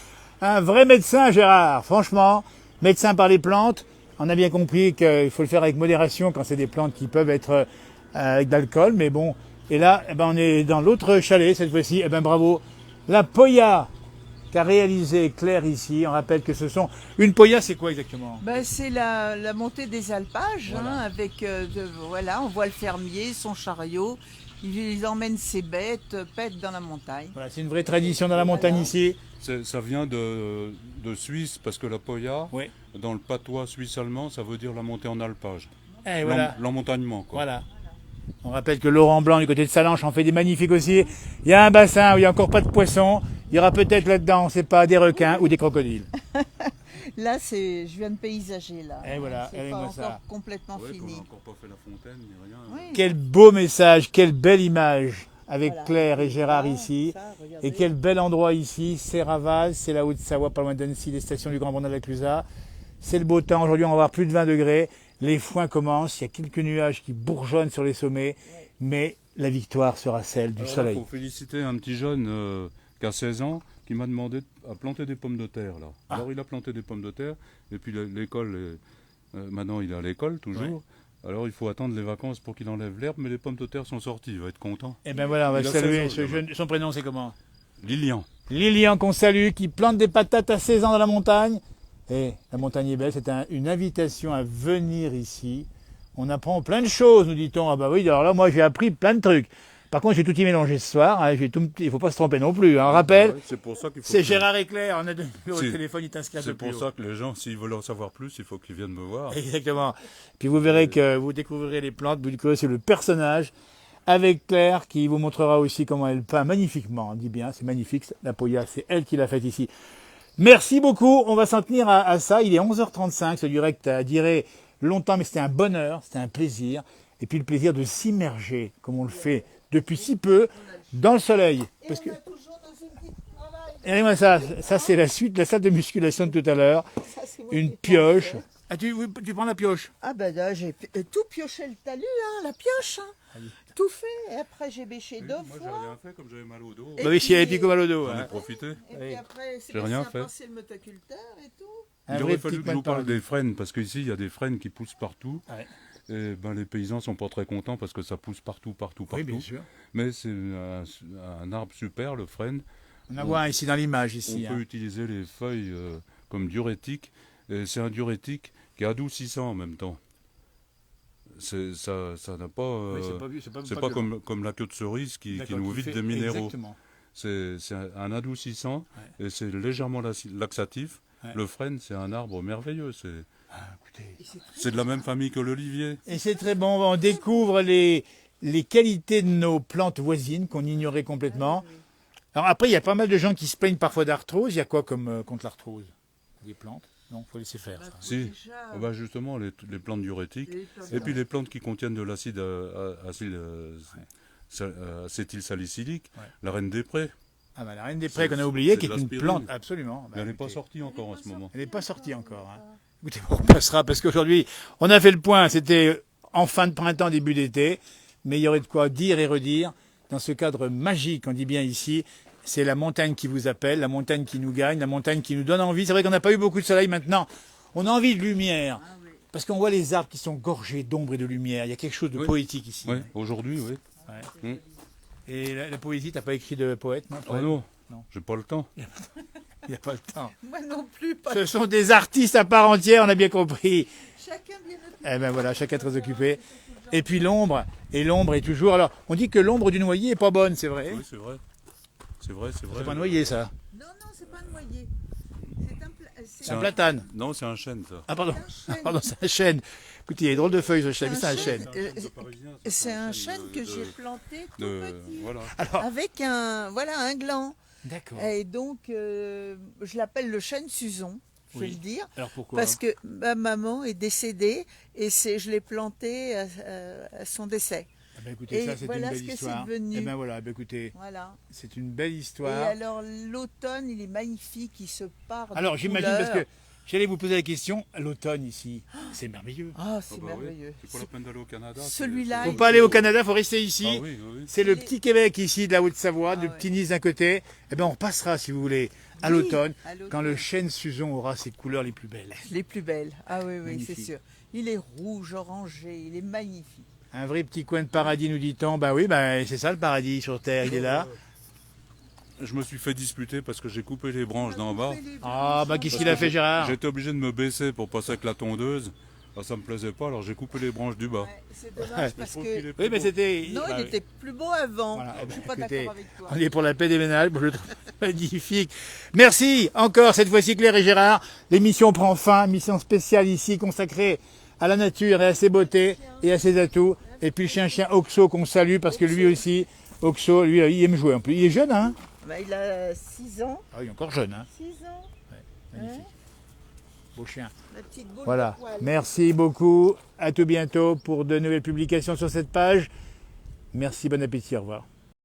Un vrai médecin, Gérard. Franchement, médecin par les plantes. On a bien compris qu'il faut le faire avec modération quand c'est des plantes qui peuvent être avec d'alcool. Mais bon, et là, eh ben, on est dans l'autre chalet cette fois-ci. Eh ben, bravo. La Poya qu'a réalisé Claire ici. On rappelle que ce sont... Une Poya, c'est quoi exactement? Ben, c'est la montée des alpages, Voilà. hein, avec voilà, on voit le fermier, son chariot, il emmène ses bêtes, pète dans la montagne. Voilà, c'est une vraie tradition dans la montagne Voilà. ici. Ça vient de Suisse, parce que la poya, Oui. dans le patois suisse-allemand, ça veut dire la montée en alpage. Et voilà. L'emmontagnement, quoi. Voilà. On rappelle que Laurent Blanc, du côté de Salanches, en fait des magnifiques aussi. Il y a un bassin où il n'y a encore pas de poissons. Il y aura peut-être là-dedans, on ne sait pas, des requins ou des crocodiles. Là, je viens de paysager, là. Et voilà, C'est et pas moi, encore ça. complètement Ouais, qu'on fini. n'a encore pas fait la fontaine, ni rien. Oui. Quel beau message, quelle belle image avec Voilà. Claire et Gérard Ah, ici. ça, regardez. Et quel bel endroit ici, Serraval, c'est la Haute-Savoie, pas loin d'Annecy, les stations du Grand Bond de la Clusaz. C'est le beau temps, aujourd'hui on va avoir plus de 20 degrés. Les foins commencent, il y a quelques nuages qui bourgeonnent sur les sommets, mais la victoire sera celle du Il soleil. faut féliciter un petit jeune qui a 16 ans, qui m'a demandé à planter des pommes de terre. Là. Ah. Alors il a planté des pommes de terre, et puis l'école, maintenant il est à l'école toujours. Alors il faut attendre les vacances pour qu'il enlève l'herbe, mais les pommes de terre sont sorties, il va être content. Et bien voilà, on va Il a saluer 16 ans, ce jeune. Son prénom c'est comment? Lilian. Lilian qu'on salue, qui plante des patates à 16 ans dans la montagne. Et la montagne est belle, c'est une invitation à venir ici. On apprend plein de choses, nous dit-on. Ah bah oui, alors là, moi j'ai appris plein de trucs. Par contre, j'ai tout y mélangé ce soir. Hein, il ne faut pas se tromper non plus. Hein. Rappel, Ouais, c'est pour ça qu'il faut c'est que- Gérard Éclair. On a donné le numéro de Si. téléphone, il t'inscrit un peu C'est plus pour haut. ça que les gens, s'ils veulent en savoir plus, il faut qu'ils viennent me voir. Exactement. Puis vous verrez que vous découvrirez les plantes, vous découvrirez le personnage avec Claire qui vous montrera aussi comment elle peint magnifiquement. On dit bien, c'est magnifique. La Poya, c'est elle qui l'a faite ici. Merci beaucoup. On va s'en tenir à ça. Il est 11h35. Ce direct a duré longtemps, mais c'était un bonheur, c'était un plaisir. Et puis le plaisir de s'immerger, comme on le fait depuis si peu, dans le soleil. Parce que, toujours dans une petite travail. regardez-moi ça c'est la suite de la salle de musculation de tout à l'heure. Ça, c'est moi Une qui ai pioche. pensé. Ah, tu prends la pioche? Ah ben là, j'ai tout pioché le talus, hein, la pioche. Hein. Tout fait. Et après, j'ai bêché deux Moi, j'ai fois. rien fait comme j'avais mal au dos. Et Bah oui, s'il y a les puis- picots mal au dos. J'en ai Hein. profité. Et puis après, c'est J'ai rien passé à fait. passer le motoculteur et tout. Un Il vrai aurait fallu petit que je vous coin de parle des frênes, parce qu'ici, il y a des frênes qui poussent partout. Ouais. Et ben, les paysans sont pas très contents parce que ça pousse partout. Oui, bien sûr. Mais c'est un arbre super, le frêne. On en voit un ici dans l'image, On ici. peut Hein. utiliser les feuilles comme diurétique. Et c'est un diurétique qui est adoucissant en même temps. Ça n'a pas... Oui, c'est pas, c'est pas comme la queue de cerise qui D'accord, nous qui vide fait- des minéraux. Exactement. C'est un adoucissant et c'est légèrement laxatif. Ouais. Le frêne, c'est un arbre merveilleux. Ah, écoutez. Et c'est très C'est de la même famille que l'olivier. Et c'est très bon, on découvre les qualités de nos plantes voisines qu'on ignorait complètement. Alors après, il y a pas mal de gens qui se plaignent parfois d'arthrose. Il y a quoi comme contre l'arthrose? Des plantes? Non, faut laisser faire. Ça. Si. déjà, Ah bah justement, les plantes diurétiques. les plantes- Et puis les plantes qui contiennent de l'acide acétylsalicylique, Ouais. la reine des prés. Ah bah, la reine des prés qu'on a oublié, c'est qui de est une l'aspirine. plante, absolument. Bah, Mais elle n'est pas écoutez, sortie encore en ce moment. elle n'est pas sortie encore. Hein. Écoutez, on repassera parce qu'aujourd'hui, on a fait le point. C'était en fin de printemps, début d'été. Mais il y aurait de quoi dire et redire dans ce cadre magique, on dit bien ici. C'est la montagne qui vous appelle, la montagne qui nous gagne, la montagne qui nous donne envie. C'est vrai qu'on n'a pas eu beaucoup de soleil maintenant. On a envie de lumière. Ah oui. Parce qu'on voit les arbres qui sont gorgés d'ombre et de lumière. Il y a quelque chose de Oui. poétique ici. Oui, aujourd'hui, oui. Et la poésie, t'as pas écrit de poète, non? Oh non, Non. j'ai pas le temps. Il n'y a pas le temps. Moi non plus, pas. Ce sont des artistes à part entière, on a bien compris. Chacun bien occupé. Eh ben voilà, chacun très occupé. Et puis l'ombre, et l'ombre est toujours... Alors, on dit que l'ombre du noyer est pas bonne, c'est vrai? Oui, c'est vrai. C'est vrai, c'est vrai. C'est pas un noyer, ça. Non, non, c'est pas un noyer. C'est un, C'est un platane. Non, c'est un chêne, ça. Ah, pardon. un chêne. Pardon, c'est un chêne. Écoutez, il y a des drôles de feuilles, ce chêne, mais c'est un chêne. C'est un chêne que j'ai planté tout petit. Voilà. Alors, Avec un gland. d'accord. Et donc, je l'appelle le chêne Suzon, je vais Oui. le dire. Alors pourquoi? Parce que ma maman est décédée et je l'ai planté à son décès. Eh ben, écoutez, Et ça, c'est voilà une ce belle que c'est histoire. devenu. Eh ben voilà, ben, écoutez, Voilà. c'est une belle Et histoire. alors, l'automne, il est magnifique, il se part. Alors, de j'imagine, parce couleurs. que j'allais vous poser la question, l'automne ici, c'est merveilleux. Ah, c'est Ah bah oui, merveilleux. c'est pas la peine d'aller au Canada. Celui-là, Faut il- pas aller au Canada, faut rester ici. Ah oui, oui. C'est le Il est- petit Québec ici de la Haute-Savoie, Ah le ouais. petit Nice d'un côté. Eh ben on repassera si vous voulez à Oui, l'automne, à l'automne. quand le chêne Suzon aura ses couleurs les plus belles. Les plus belles. Ah oui, oui, Magnifique. c'est sûr. Il est rouge, orangé, il est magnifique. Un vrai petit coin de paradis, nous dit-on. Bah oui, bah, c'est ça le paradis sur Terre, il est là. Je me suis fait disputer parce que j'ai coupé les branches d'en bas. Ah bah qu'est-ce Parce qu'il a que fait Gérard? J'étais obligé de me baisser pour passer avec la tondeuse. Ah, ça me plaisait pas, alors j'ai coupé les branches du bas. Ouais, c'est dommage parce trouve que. qu'il est plus Oui, mais beau. c'était... Non, bah il oui. était plus beau avant. Voilà, Je suis eh pas ben, écoutez, d'accord avec toi. On est pour la paix des ménages, je le trouve magnifique. Merci encore cette fois-ci Claire et Gérard. L'émission prend fin, émission spéciale ici consacrée à la nature et à ses beautés et à ses atouts. Et puis le chien Oxo qu'on salue parce que lui aussi, Oxo, lui, il aime jouer en plus. Il est jeune, hein? Bah, il a 6 ans. Ah, il est encore jeune, hein? 6 ans. Magnifique. Beau chien. La petite boule Voilà. de poil. Merci beaucoup. À tout bientôt pour de nouvelles publications sur cette page. Merci, bon appétit. Au revoir.